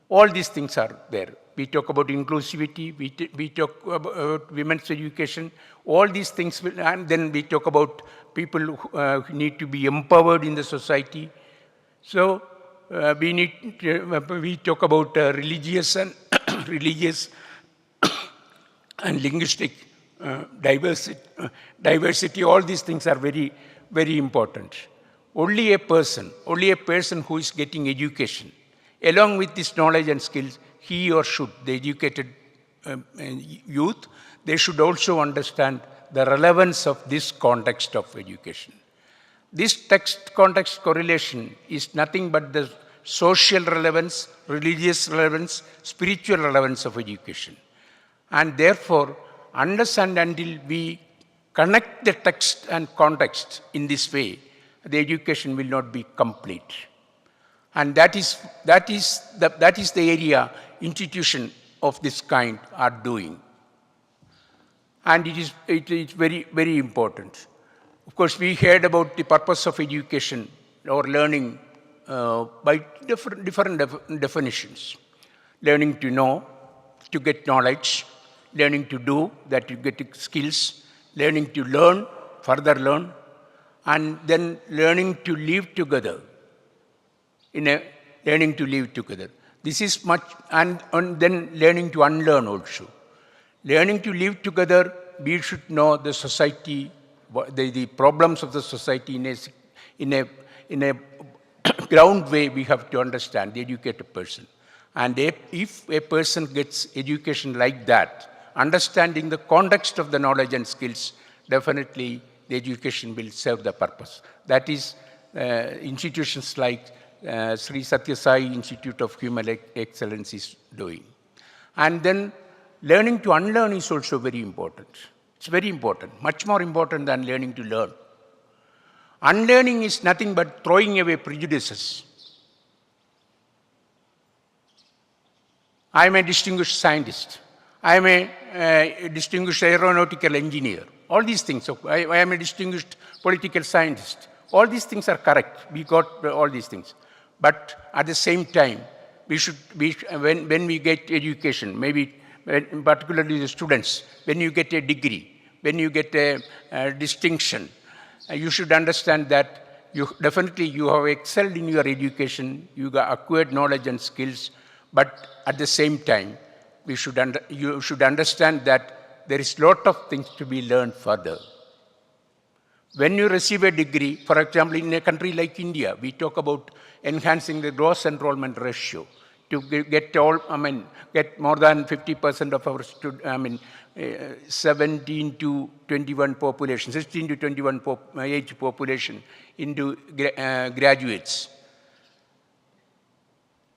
All these things are there. We talk about inclusivity, we talk about women's education, all these things, and then we talk about people who need to be empowered in the society. So we talk about religious and religious and linguistic diversity. All these things are very, very important. Only a person who is getting education, along with this knowledge and skills, he or should, the educated youth, they should also understand the relevance of this context of education. This text-context correlation is nothing but the social relevance, religious relevance, spiritual relevance of education. And therefore, unless and until we connect the text and context in this way, the education will not be complete. And that is the area institutions of this kind are doing. And it is very, very important. Of course, we heard about the purpose of education or learning by different definitions. Learning to know, to get knowledge, learning to do, that you get skills, learning to learn, further learn, and then learning to live together. Learning to live together. This is much, and then learning to unlearn also. Learning to live together, we should know the society, the problems of the society in a ground way. We have to understand the educated person. And if a person gets education like that, understanding the context of the knowledge and skills, definitely the education will serve the purpose. That is institutions like Sri Sathya Sai Institute of Human Excellence is doing. And then learning to unlearn is also very important. It's very important, much more important than learning to learn. Unlearning is nothing but throwing away prejudices. I am a distinguished scientist. I am a distinguished aeronautical engineer. All these things. I am a distinguished political scientist. All these things are correct. We got all these things. But at the same time, when we get education, maybe particularly the students, when you get a degree, when you get a distinction, you should understand that you have excelled in your education, you have acquired knowledge and skills, but at the same time, you should understand that there is a lot of things to be learned further. When you receive a degree, for example, in a country like India, we talk about enhancing the gross enrollment ratio to get more than 50% of our 17 to 21 population, 16 to 21 age population into graduates.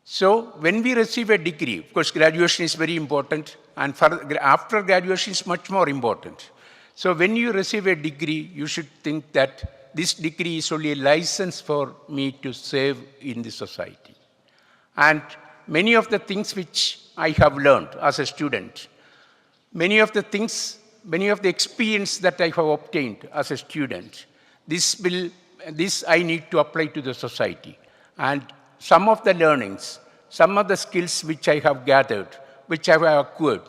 So when we receive a degree, of course, graduation is very important, and after graduation is much more important. So when you receive a degree, you should think that this degree is only a license for me to serve in the society. And many of the things which I have learned as a student, many of the experience that I have obtained as a student, this I need to apply to the society. And some of the learnings, some of the skills which I have gathered, which I have acquired,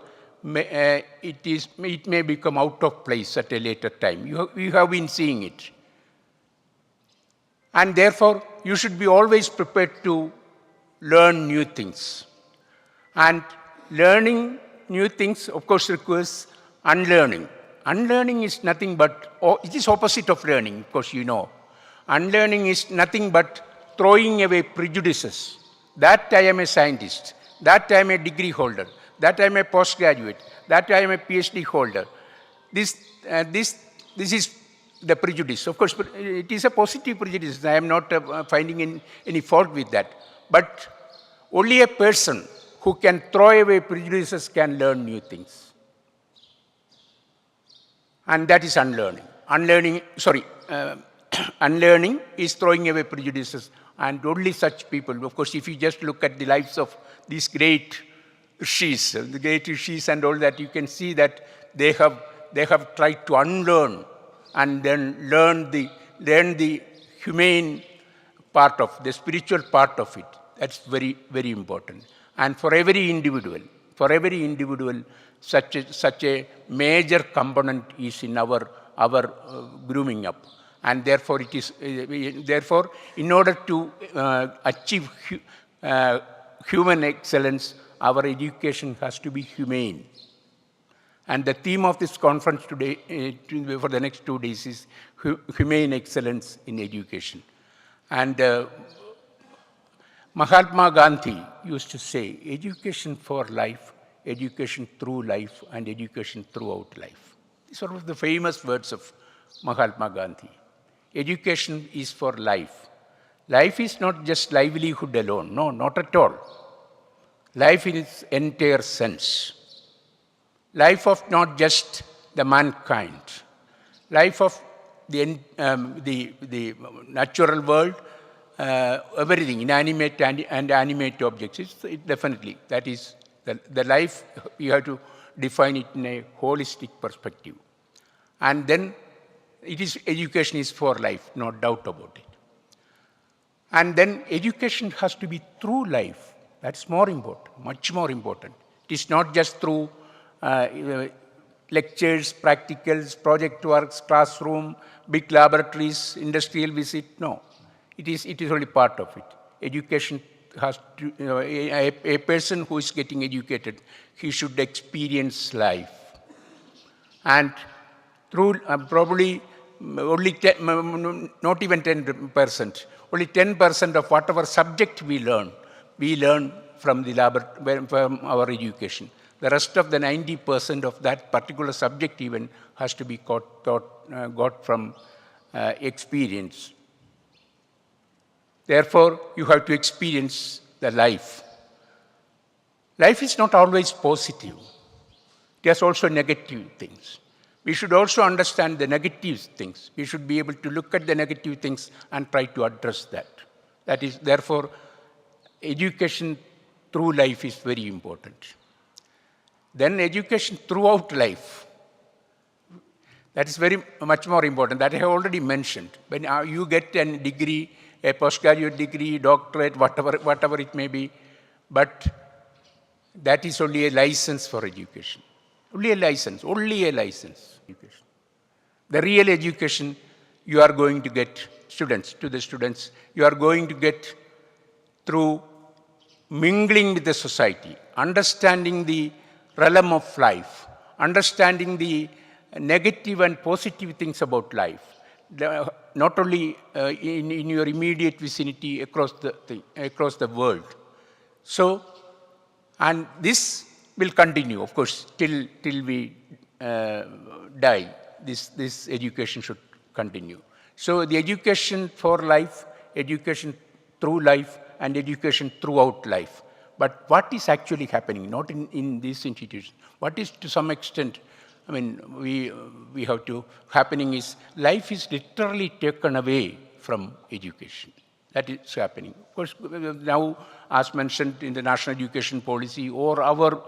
it may become out of place at a later time. You have been seeing it. And therefore, you should be always prepared to learn new things. And learning new things, of course, requires unlearning. Unlearning is nothing but, it is opposite of learning, of course, you know. Unlearning is nothing but throwing away prejudices. That I am a scientist, that I am a degree holder, that I am a postgraduate, that I am a PhD holder. This is the prejudice. Of course, it is a positive prejudice. I am not finding any fault with that. But only a person who can throw away prejudices can learn new things. And that is unlearning. Unlearning is throwing away prejudices, and only such people. Of course, if you just look at the lives of these great rishis, and all that, you can see that they have tried to unlearn and then learn the humane part of, the spiritual part of it. That's very, very important. And for every individual, such a major component is in our grooming up. And therefore, in order to achieve human excellence, our education has to be humane. And the theme of this conference today, for the next 2 days, is humane excellence in education. And Mahatma Gandhi used to say, education for life, education through life, and education throughout life. These are the famous words of Mahatma Gandhi. Education is for life. Life is not just livelihood alone. No, not at all. Life in its entire sense. Life of not just the mankind. Life of the natural world, everything, inanimate and animate objects. Definitely, that is the life, you have to define it in a holistic perspective. And then education is for life, no doubt about it. And then education has to be through life. That's more important, much more important. It is not just through lectures, practicals, project works, classroom, big laboratories, industrial visit. No, it is only part of it. Education has to, a person who is getting educated, he should experience life. And through probably only not even 10%, only 10% of whatever subject we learn from from our education. The rest of the 90% of that particular subject even has to be got from experience. Therefore, you have to experience the life. Life is not always positive. It has also negative things. We should also understand the negative things. We should be able to look at the negative things and try to address that. That is, therefore, education through life is very important. Then education throughout life. That is very much more important. That I have already mentioned. When you get a degree, a postgraduate degree, doctorate, whatever it may be, but that is only a license for education. Only a license. Education. The real education you are going to get, to the students, you are going to get through mingling with the society, understanding the realm of life, understanding the negative and positive things about life, not only in your immediate vicinity, across the world. So, and this will continue, of course, till we die. This education should continue. So the education for life, education through life, and education throughout life. But what is actually happening, not in these institutions, what is to some extent, I mean, we have to, happening is, life is literally taken away from education. That is happening. Of course, now, as mentioned in the National Education Policy, or our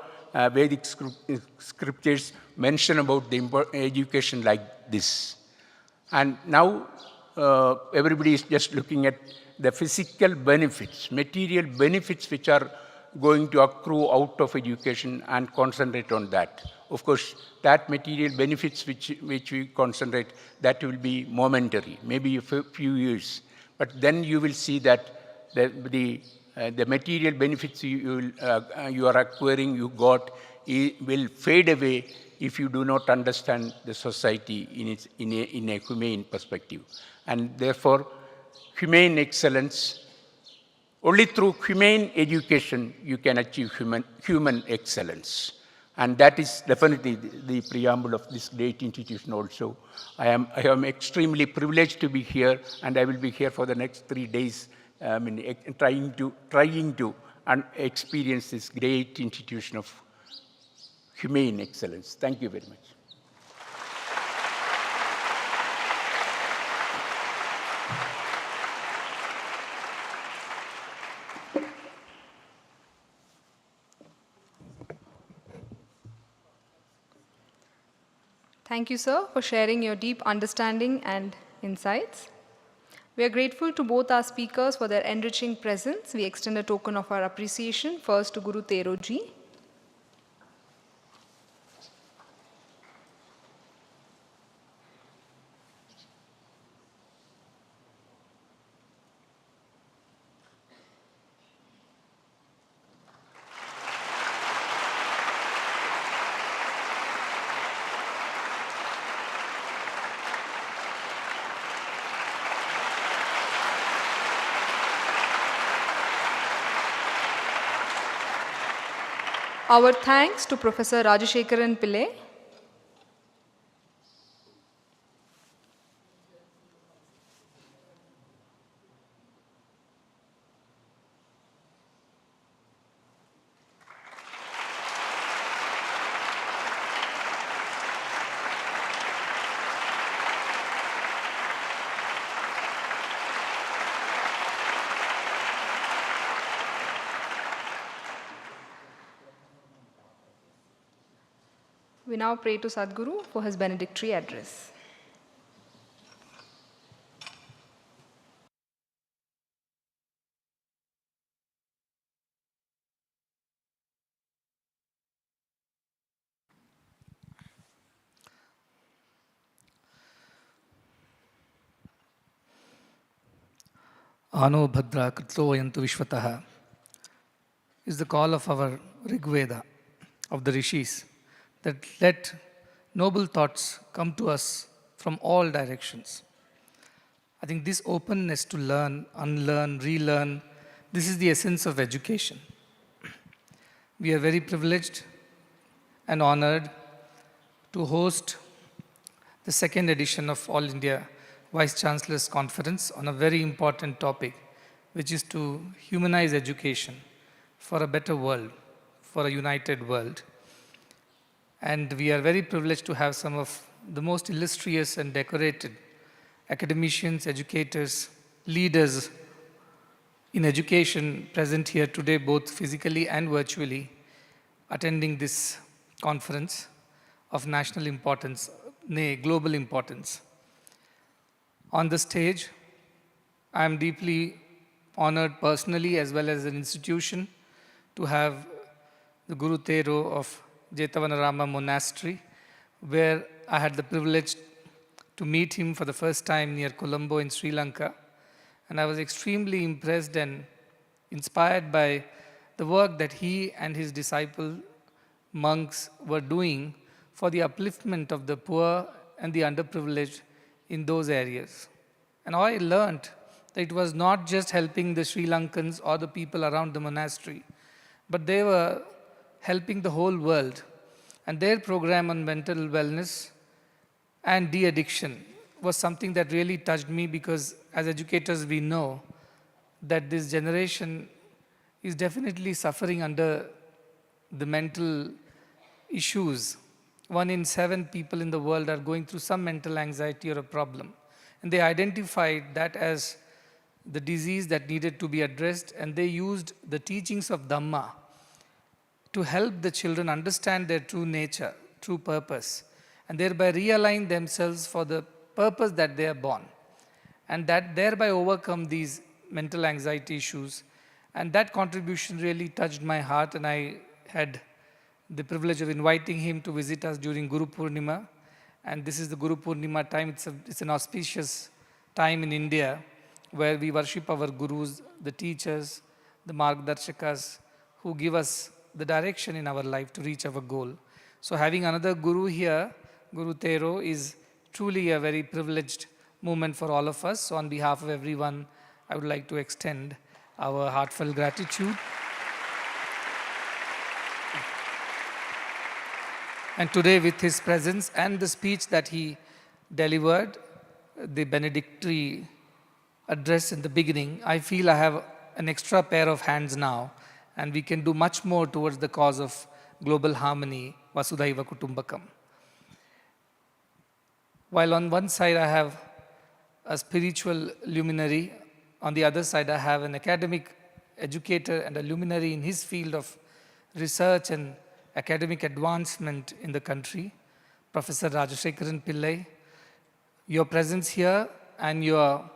Vedic scriptures mention about the education like this. And now, everybody is just looking at the physical benefits, material benefits which are going to accrue out of education and concentrate on that. Of course, that material benefits which we concentrate, that will be momentary, maybe a few years. But then you will see that the material benefits you are acquiring, you got, will fade away if you do not understand the society in a humane perspective. And therefore, humane excellence, only through humane education you can achieve human excellence. And that is definitely the preamble of this great institution also. I am extremely privileged to be here, and I will be here for the next 3 days, trying to experience this great institution of humane excellence. Thank you very much. Thank you, sir, for sharing your deep understanding and insights. We are grateful to both our speakers for their enriching presence. We extend a token of our appreciation first to Guru Tero Ji. Our thanks to Professor Rajashekaran Pillai. We now pray to Sadhguru for his benedictory address. Ano Bhadra Krito Yantu Vishwataha is the call of our Rigveda, of the rishis, that let noble thoughts come to us from all directions. I think this openness to learn, unlearn, relearn, this is the essence of education. We are very privileged and honored to host the second edition of All India Vice-Chancellors Conference on a very important topic, which is to humanize education for a better world, for a united world. And we are very privileged to have some of the most illustrious and decorated academicians, educators, leaders in education present here today, both physically and virtually, attending this conference of national importance, nay, global importance. On the stage, I am deeply honored personally as well as an institution to have the Guru Tero of Jetavanarama Monastery, where I had the privilege to meet him for the first time near Colombo in Sri Lanka. And I was extremely impressed and inspired by the work that he and his disciple monks were doing for the upliftment of the poor and the underprivileged in those areas. And I learned that it was not just helping the Sri Lankans or the people around the monastery, but they were helping the whole world. And their program on mental wellness and de-addiction was something that really touched me, because as educators we know that this generation is definitely suffering under the mental issues. 1 in 7 people in the world are going through some mental anxiety or a problem. And they identified that as the disease that needed to be addressed, and they used the teachings of Dhamma to help the children understand their true nature, true purpose, and thereby realign themselves for the purpose that they are born, and that thereby overcome these mental anxiety issues. And that contribution really touched my heart, and I had the privilege of inviting him to visit us during Guru Purnima. And this is the Guru Purnima time. It's an auspicious time in India where we worship our gurus, the teachers, the margdarshakas, who give us the direction in our life to reach our goal. So having another guru here, Guru Tero, is truly a very privileged moment for all of us. So on behalf of everyone, I would like to extend our heartfelt gratitude. And today, with his presence and the speech that he delivered, the benedictory address in the beginning, I feel I have an extra pair of hands now, and we can do much more towards the cause of global harmony, Vasudhaiva Kutumbakam. While on one side I have a spiritual luminary, on the other side I have an academic educator and a luminary in his field of research and academic advancement in the country, Professor Rajashekaran Pillai. Your presence here and your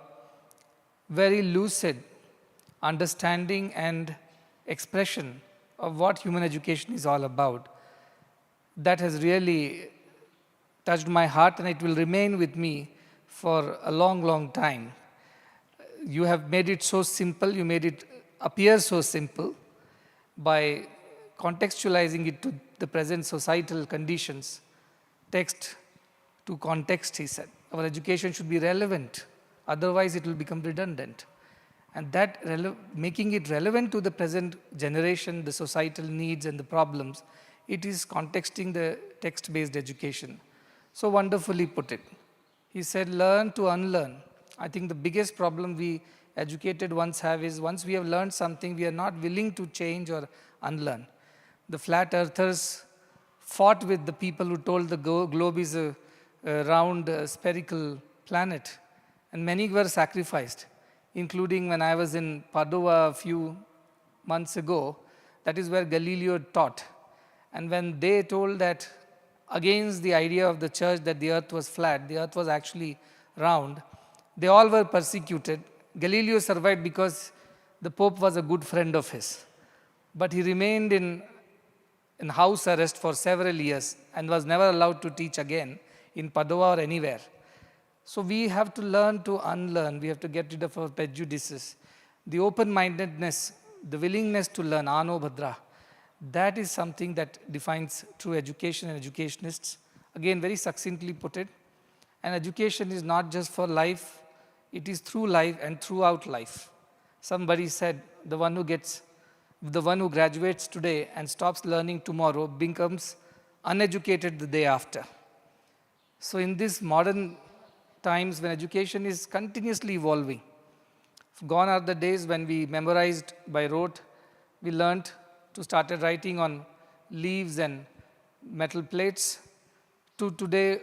very lucid understanding and expression of what human education is all about, that has really touched my heart, and it will remain with me for a long, long time. You have made it so simple, you made it appear so simple by contextualizing it to the present societal conditions. Text to context, he said. Our education should be relevant, otherwise it will become redundant. And that making it relevant to the present generation, the societal needs and the problems, it is contexting the text-based education. So wonderfully put it. He said, learn to unlearn. I think the biggest problem we educated ones have is once we have learned something, we are not willing to change or unlearn. The flat earthers fought with the people who told the globe is a round spherical planet, and many were sacrificed, including when I was in Padua a few months ago. That is where Galileo taught. And when they told that against the idea of the church that the earth was flat, the earth was actually round, they all were persecuted. Galileo survived because the Pope was a good friend of his. But he remained in house arrest for several years and was never allowed to teach again in Padua or anywhere. So we have to learn to unlearn. We have to get rid of our prejudices. The open-mindedness, the willingness to learn, Ano Bhadra, that is something that defines true education and educationists. Again, very succinctly put it. And education is not just for life, it is through life and throughout life. Somebody said, the one who graduates today and stops learning tomorrow becomes uneducated the day after. So in these modern times when education is continuously evolving, gone are the days when we memorized by rote, we learned to started writing on leaves and metal plates, to today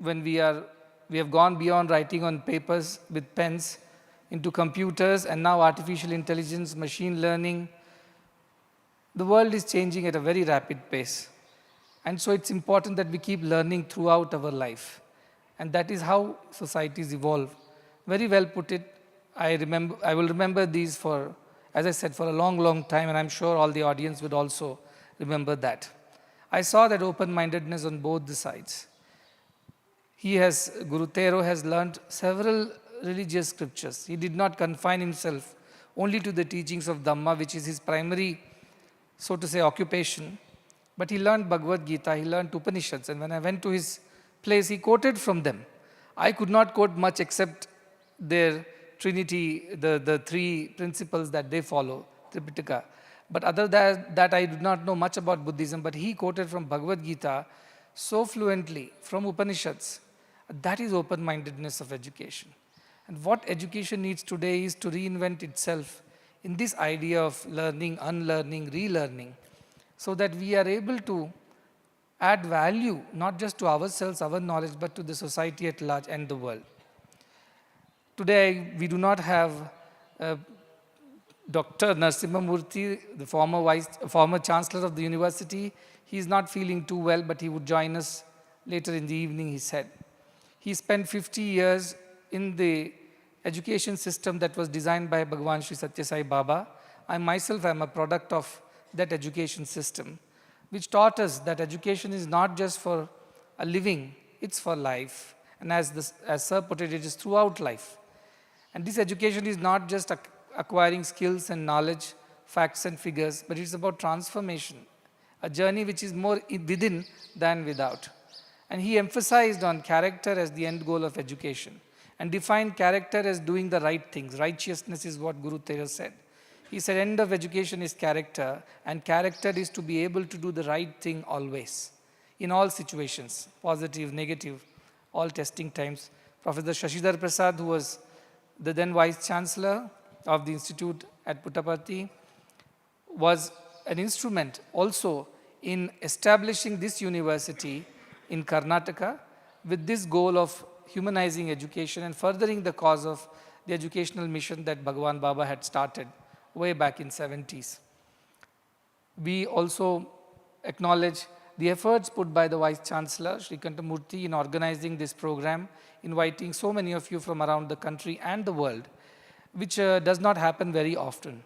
when we have gone beyond writing on papers with pens into computers and now artificial intelligence, machine learning. The world is changing at a very rapid pace. And so it's important that we keep learning throughout our life. And that is how societies evolve. Very well put it. I will remember these for, as I said, for a long, long time, and I'm sure all the audience would also remember that. I saw that open-mindedness on both the sides. Guru Thero has learnt several religious scriptures. He did not confine himself only to the teachings of Dhamma, which is his primary, so to say, occupation. But he learned Bhagavad Gita, he learned Upanishads, and when I went to his place, he quoted from them. I could not quote much except their Trinity, the three principles that they follow, Tripitaka. But other than that, I did not know much about Buddhism, but he quoted from Bhagavad Gita so fluently, from Upanishads. That is open-mindedness of education. And what education needs today is to reinvent itself in this idea of learning, unlearning, relearning, so that we are able to add value, not just to ourselves, our knowledge, but to the society at large and the world. Today, we do not have Dr. Narasimhamurthy, the former Chancellor of the university. He is not feeling too well, but he would join us later in the evening, he said. He spent 50 years in the education system that was designed by Bhagwan Sri Sathya Sai Baba. I myself am a product of that education system, which taught us that education is not just for a living, it's for life. And as Sir put it, it is throughout life. And this education is not just acquiring skills and knowledge, facts and figures, but it's about transformation, a journey which is more within than without. And he emphasized on character as the end goal of education and defined character as doing the right things. Righteousness is what Guru Thera said. He said end of education is character, and character is to be able to do the right thing always, in all situations, positive, negative, all testing times. Professor Shashidhar Prasad, who was the then Vice-Chancellor of the Institute at Puttaparthi, was an instrument also in establishing this university in Karnataka with this goal of humanizing education and furthering the cause of the educational mission that Bhagwan Baba had started way back in 70s. We also acknowledge the efforts put by the Vice-Chancellor, Sri Kantamurthy, in organizing this program, inviting so many of you from around the country and the world, which does not happen very often.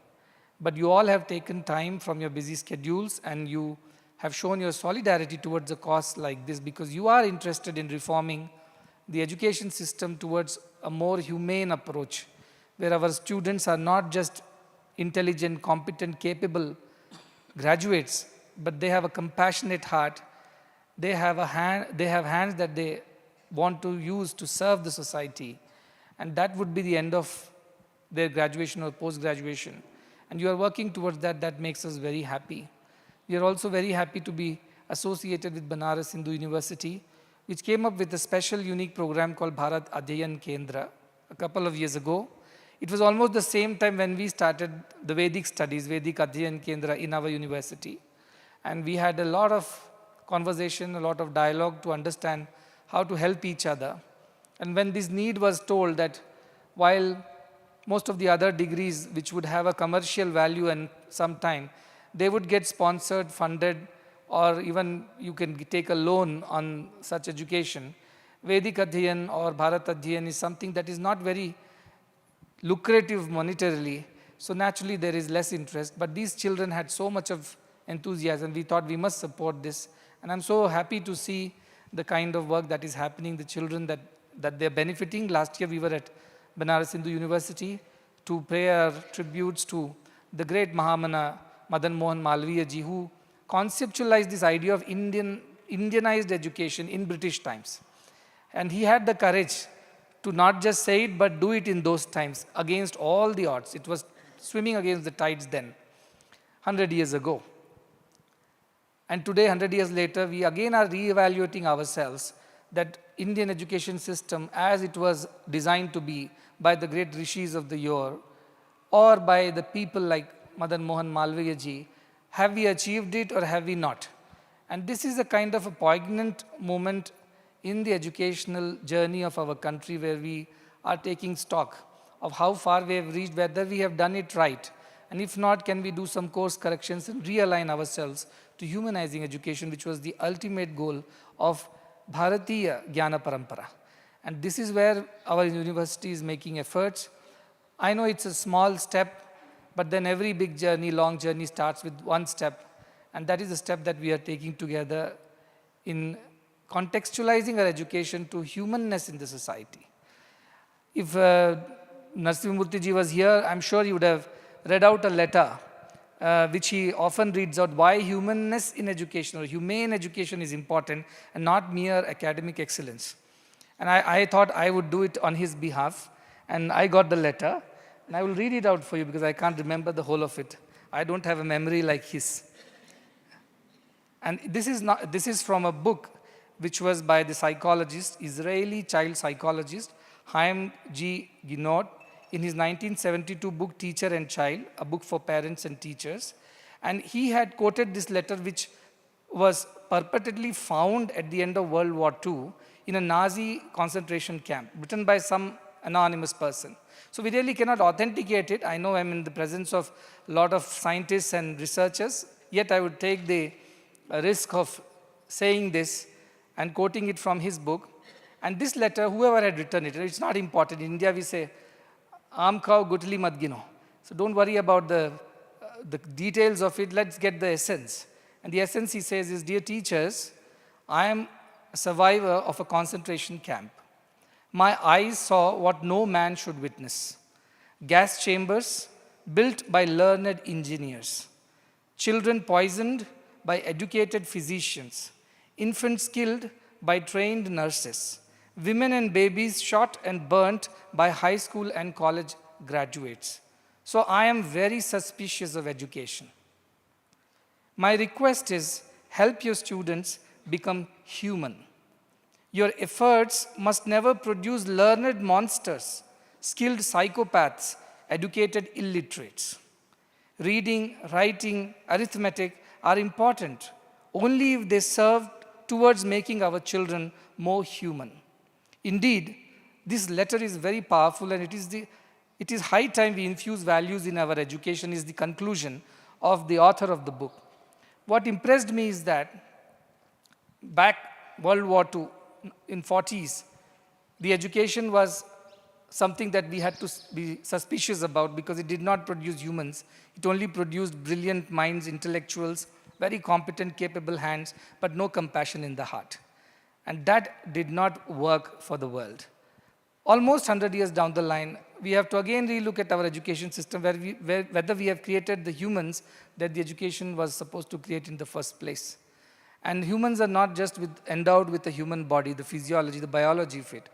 But you all have taken time from your busy schedules and you have shown your solidarity towards a cause like this because you are interested in reforming the education system towards a more humane approach, where our students are not just intelligent, competent, capable graduates, but they have a compassionate heart. They have hands that they want to use to serve the society. And that would be the end of their graduation or post-graduation. And you are working towards that. That makes us very happy. We are also very happy to be associated with Banaras Hindu University, which came up with a special unique program called Bharat Adhyayan Kendra a couple of years ago. It was almost the same time when we started the Vedic studies, Vedic Adhyayan Kendra in our university. And we had a lot of conversation, a lot of dialogue to understand how to help each other. And when this need was told that while most of the other degrees which would have a commercial value and some time, they would get sponsored, funded, or even you can take a loan on such education, Vedic Adhyayan or Bharat Adhyayan is something that is not very lucrative monetarily, so naturally there is less interest. But these children had so much of enthusiasm, we thought we must support this. And I'm so happy to see the kind of work that is happening, the children that they're benefiting. Last year we were at Banaras Hindu University to pay our tributes to the great Mahamana Madan Mohan Malviya ji, who conceptualized this idea of Indianized education in British times. And he had the courage to not just say it, but do it in those times, against all the odds. It was swimming against the tides then, 100 years ago. And today, 100 years later, we again are re-evaluating ourselves that Indian education system, as it was designed to be by the great rishis of the yore, or by the people like Madan Mohan Malviya ji, have we achieved it or have we not? And this is a kind of a poignant moment in the educational journey of our country, where we are taking stock of how far we have reached, whether we have done it right. And if not, can we do some course corrections and realign ourselves to humanizing education, which was the ultimate goal of Bharatiya Jnana Parampara. And this is where our university is making efforts. I know it's a small step, but then every big journey, long journey starts with one step. And that is the step that we are taking together in contextualizing our education to humanness in the society. If Narasimhamurthy ji was here, I'm sure he would have read out a letter which he often reads out, why humanness in education or humane education is important and not mere academic excellence. And I thought I would do it on his behalf, and I got the letter, and I will read it out for you because I can't remember the whole of it. I don't have a memory like his. And this is from a book which was by the psychologist, Israeli child psychologist, Chaim G. Ginot, in his 1972 book, Teacher and Child, a book for parents and teachers. And he had quoted this letter, which was purportedly found at the end of World War II in a Nazi concentration camp, written by some anonymous person. So we really cannot authenticate it. I know I'm in the presence of a lot of scientists and researchers, yet I would take the risk of saying this and quoting it from his book. And this letter, whoever had written it, it's not important. In India, we say, Aam khao gutli mat gino. So don't worry about the details of it. Let's get the essence. And the essence, he says, is, dear teachers, I am a survivor of a concentration camp. My eyes saw what no man should witness. Gas chambers built by learned engineers. Children poisoned by educated physicians. Infants killed by trained nurses. Women and babies shot and burnt by high school and college graduates. So I am very suspicious of education. My request is, help your students become human. Your efforts must never produce learned monsters, skilled psychopaths, educated illiterates. Reading, writing, arithmetic are important only if they serve towards making our children more human. Indeed, this letter is very powerful, and it is high time we infuse values in our education, is the conclusion of the author of the book. What impressed me is that back World War II, in 40s, the education was something that we had to be suspicious about because it did not produce humans. It only produced brilliant minds, intellectuals, very competent, capable hands, but no compassion in the heart. And that did not work for the world. Almost 100 years down the line, we have to again relook at our education system, whether we have created the humans that the education was supposed to create in the first place. And humans are not just endowed with a human body, the physiology, the biology of it.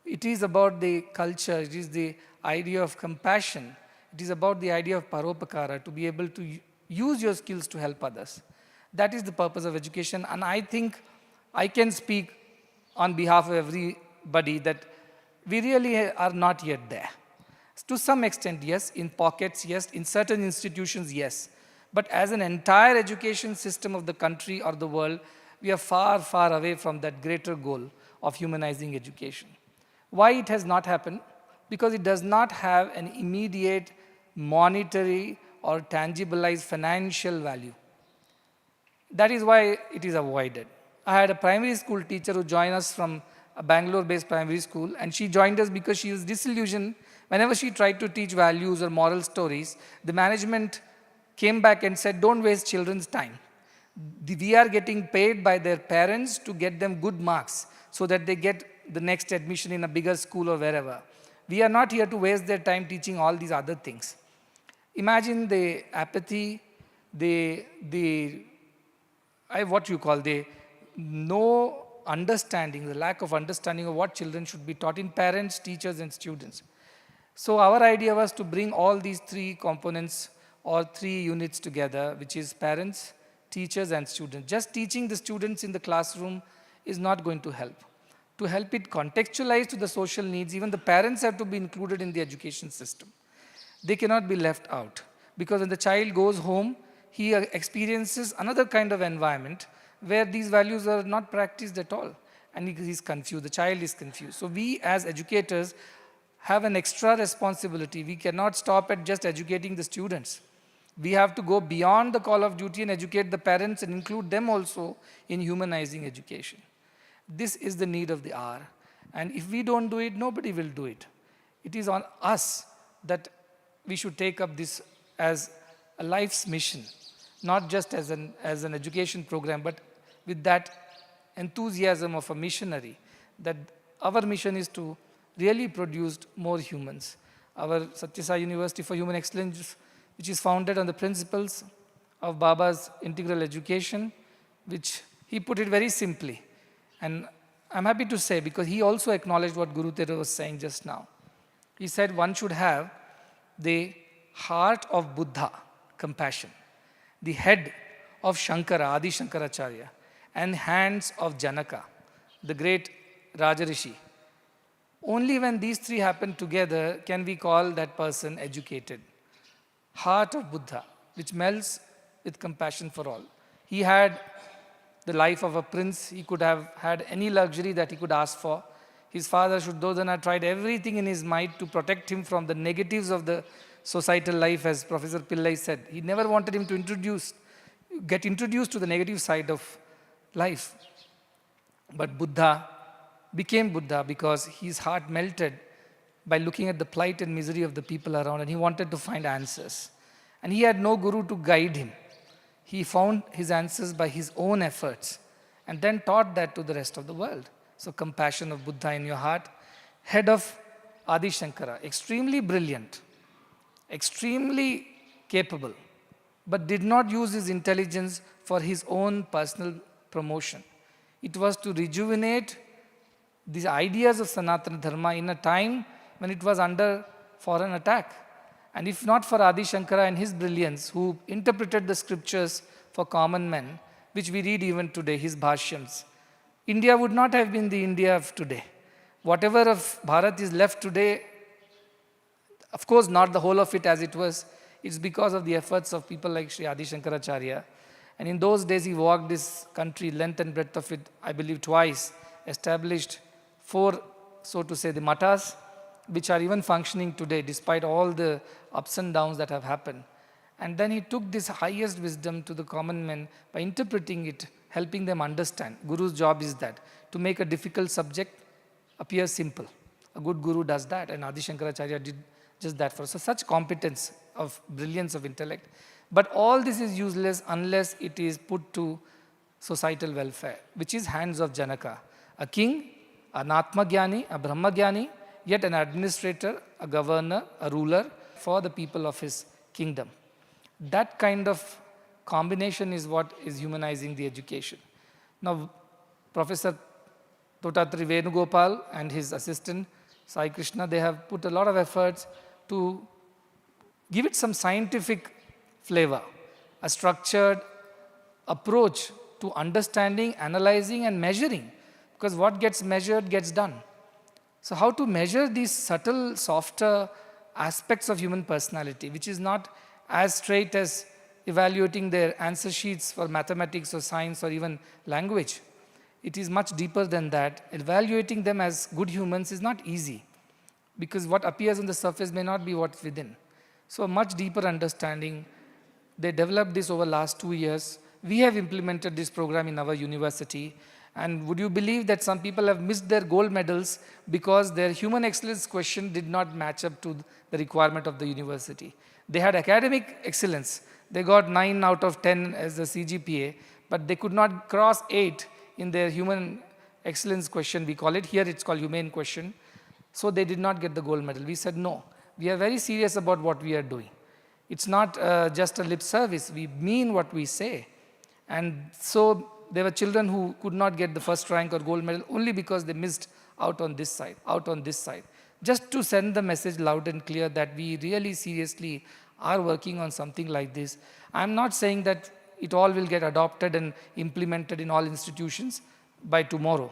It is about the culture, it is the idea of compassion, it is about the idea of paropakara, to be able to use your skills to help others. That is the purpose of education, and I think I can speak on behalf of everybody that we really are not yet there. To some extent, yes, in pockets, yes, in certain institutions, yes. But as an entire education system of the country or the world, we are far, far away from that greater goal of humanizing education. Why it has not happened? Because it does not have an immediate monetary or tangibilized financial value. That is why it is avoided. I had a primary school teacher who joined us from a Bangalore-based primary school, and she joined us because she was disillusioned. Whenever she tried to teach values or moral stories, the management came back and said, don't waste children's time. We are getting paid by their parents to get them good marks so that they get the next admission in a bigger school or wherever. We are not here to waste their time teaching all these other things. Imagine the apathy, no understanding, the lack of understanding of what children should be taught in parents, teachers, and students. So our idea was to bring all these three components or three units together, which is parents, teachers, and students. Just teaching the students in the classroom is not going to help. To help it contextualize to the social needs, even the parents have to be included in the education system. They cannot be left out, because when the child goes home, he experiences another kind of environment where these values are not practiced at all, and he's confused, the child is confused. So we as educators have an extra responsibility. We cannot stop at just educating the students. We have to go beyond the call of duty and educate the parents and include them also in humanizing education. This is the need of the hour, and if we don't do it, nobody will do it. It is on us that we should take up this as a life's mission, not just as an education program, but with that enthusiasm of a missionary, that our mission is to really produce more humans. Our Sathya Sai University for Human Excellence, which is founded on the principles of Baba's integral education, which he put it very simply. And I'm happy to say, because he also acknowledged what Guru Tera was saying just now. He said one should have the heart of Buddha, compassion, the head of Shankara, Adi Shankaracharya, and hands of Janaka, the great Rajarishi. Only when these three happen together can we call that person educated. Heart of Buddha, which melts with compassion for all. He had the life of a prince. He could have had any luxury that he could ask for. His father, Shuddhodana, tried everything in his might to protect him from the negatives of the societal life, as Professor Pillai said. He never wanted him to get introduced to the negative side of life. But Buddha became Buddha because his heart melted by looking at the plight and misery of the people around, and he wanted to find answers. And he had no guru to guide him. He found his answers by his own efforts and then taught that to the rest of the world. So compassion of Buddha in your heart. Head of Adi Shankara, extremely brilliant, extremely capable, but did not use his intelligence for his own personal promotion. It was to rejuvenate these ideas of Sanatana Dharma in a time when it was under foreign attack. And if not for Adi Shankara and his brilliance, who interpreted the scriptures for common men, which we read even today, his bhashyams, India would not have been the India of today. Whatever of Bharat is left today, of course not the whole of it as it was, it's because of the efforts of people like Sri Adi Shankaracharya. And in those days he walked this country, length and breadth of it, I believe twice, established 4, so to say, the matas, which are even functioning today despite all the ups and downs that have happened. And then he took this highest wisdom to the common men by interpreting it, helping them understand. Guru's job is that, to make a difficult subject appear simple. A good guru does that, and Adi Shankaracharya did just that for us. So such competence of brilliance of intellect. But all this is useless unless it is put to societal welfare, which is hands of Janaka. A king, an Atmagyani, a Brahmagyani, yet an administrator, a governor, a ruler for the people of his kingdom. That kind of combination is what is humanizing the education. Now, Professor Totatri Venugopal and his assistant, Sai Krishna, they have put a lot of efforts to give it some scientific flavor, a structured approach to understanding, analyzing, and measuring. Because what gets measured gets done. So how to measure these subtle, softer aspects of human personality, which is not as straight as evaluating their answer sheets for mathematics or science or even language. It is much deeper than that. Evaluating them as good humans is not easy, because what appears on the surface may not be what's within. So a much deeper understanding. They developed this over the last 2 years We have implemented this program in our university. And would you believe that some people have missed their gold medals because their human excellence question did not match up to the requirement of the university? They had academic excellence. They got 9 out of 10 as the CGPA, but they could not cross 8 in their human excellence question, we call it. Here it's called humane question. So they did not get the gold medal. We said, no, we are very serious about what we are doing. It's not just a lip service. We mean what we say. And so there were children who could not get the first rank or gold medal only because they missed out on this side, Just to send the message loud and clear that we really seriously are working on something like this. I'm not saying that it all will get adopted and implemented in all institutions by tomorrow.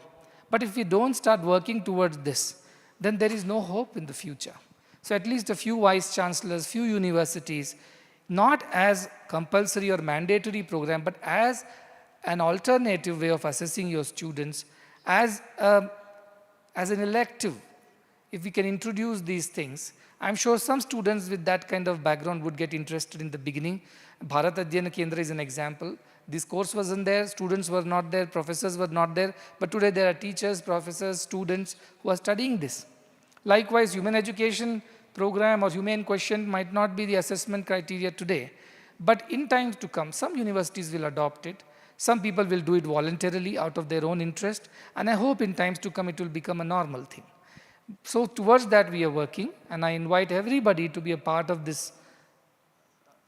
But if we don't start working towards this, then there is no hope in the future. So at least a few vice-chancellors, few universities, not as compulsory or mandatory program, but as an alternative way of assessing your students, as an elective. If we can introduce these things, I'm sure some students with that kind of background would get interested in the beginning. Bharat Adhyana Kendra is an example. This course wasn't there, students were not there, professors were not there, but today there are teachers, professors, students who are studying this. Likewise, human education program or humane question might not be the assessment criteria today, but in times to come, some universities will adopt it. Some people will do it voluntarily out of their own interest, and I hope in times to come it will become a normal thing. So towards that we are working, and I invite everybody to be a part of this,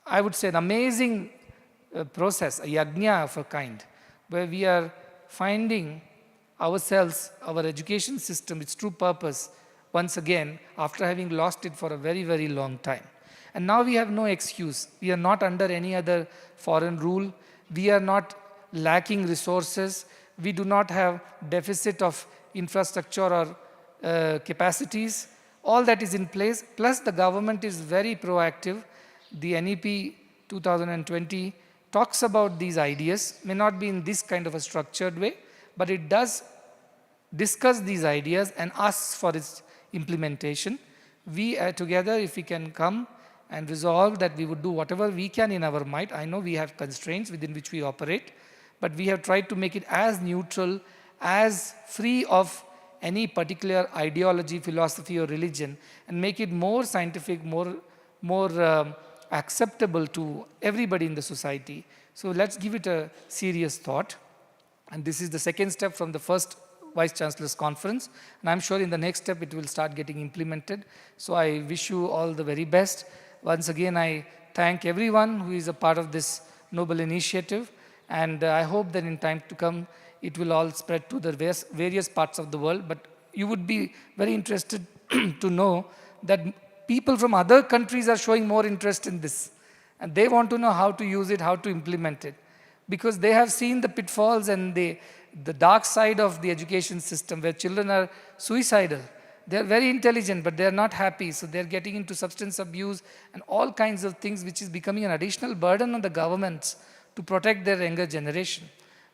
I would say, an amazing process, a yajna of a kind, where we are finding ourselves, our education system, its true purpose, once again, after having lost it for a very, very long time. And now we have no excuse. We are not under any other foreign rule. We are not lacking resources. We do not have deficit of infrastructure or capacities. All that is in place. Plus the government is very proactive. The NEP 2020 talks about these ideas, may not be in this kind of a structured way, but it does discuss these ideas and asks for its implementation. We together, if we can come and resolve that we would do whatever we can in our might. I know we have constraints within which we operate, but we have tried to make it as neutral, as free of any particular ideology, philosophy or religion, and make it more scientific, more acceptable to everybody in the society. So let's give it a serious thought. And this is the second step from the first Vice-Chancellors Conference. And I'm sure in the next step it will start getting implemented. So I wish you all the very best. Once again, I thank everyone who is a part of this noble initiative. And I hope that in time to come, it will all spread to the various parts of the world. But you would be very interested to know that people from other countries are showing more interest in this. And they want to know how to use it, how to implement it. Because they have seen the pitfalls and the dark side of the education system where children are suicidal. They are very intelligent, but they are not happy. So they are getting into substance abuse and all kinds of things, which is becoming an additional burden on the governments to protect their younger generation.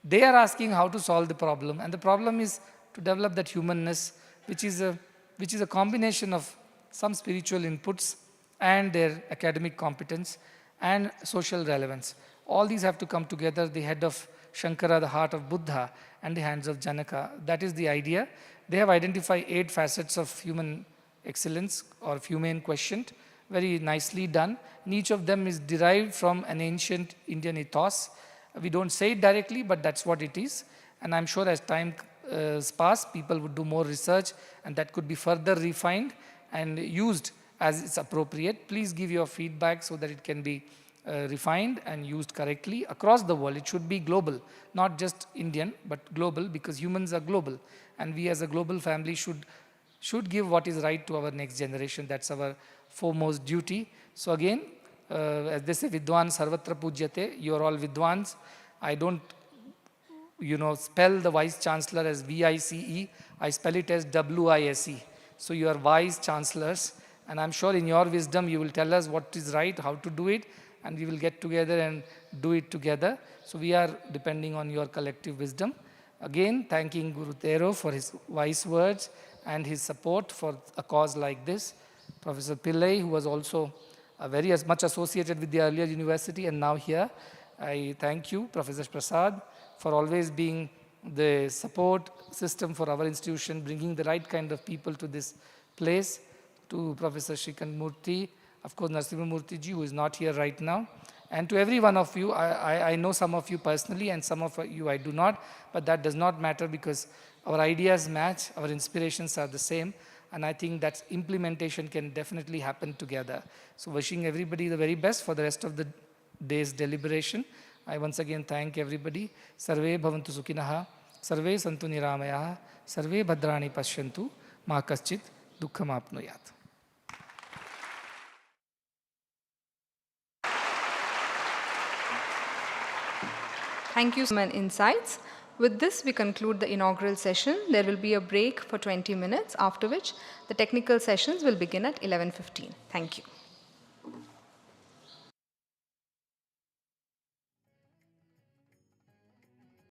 They are asking how to solve the problem. And the problem is to develop that humanness, which is a combination of some spiritual inputs and their academic competence and social relevance. All these have to come together, the head of Shankara, the heart of Buddha, and the hands of Janaka. That is the idea. They have identified 8 facets of human excellence or humane quotient, very nicely done. And each of them is derived from an ancient Indian ethos. We don't say it directly, but that's what it is. And I'm sure as time pass, people would do more research, and that could be further refined and used as it's appropriate. Please give your feedback so that it can be refined and used correctly across the world. It should be global, not just Indian, but global, because humans are global. And we as a global family should give what is right to our next generation. That's our foremost duty. So again, as they say, Vidwan Sarvatra Pujyate, you are all Vidwans. I don't spell the Vice-Chancellor as V-I-C-E. I spell it as W-I-S-E. So you are Vice-Chancellors. And I'm sure in your wisdom, you will tell us what is right, how to do it, and we will get together and do it together. So we are depending on your collective wisdom. Again, thanking Guru Tero for his wise words and his support for a cause like this. Professor Pillai, who was also very much associated with the earlier university and now here, I thank you, Professor Prasad, for always being the support system for our institution, bringing the right kind of people to this place, to Professor Shrikant Murthy, of course Narasimha Murthy ji, who is not here right now, and to every one of you. I know some of you personally and some of you I do not, but that does not matter because our ideas match, our inspirations are the same, and I think that implementation can definitely happen together. So wishing everybody the very best for the rest of the day's deliberation. I once again thank everybody. Sarve bhavantu sukhinaha, sarve santu niramayaha, sarve bhadrani pashyantu, ma kaschit dukkham apnuyat. Thank you for your insights. With this, we conclude the inaugural session. There will be a break for 20 minutes, after which the technical sessions will begin at 11:15. Thank you.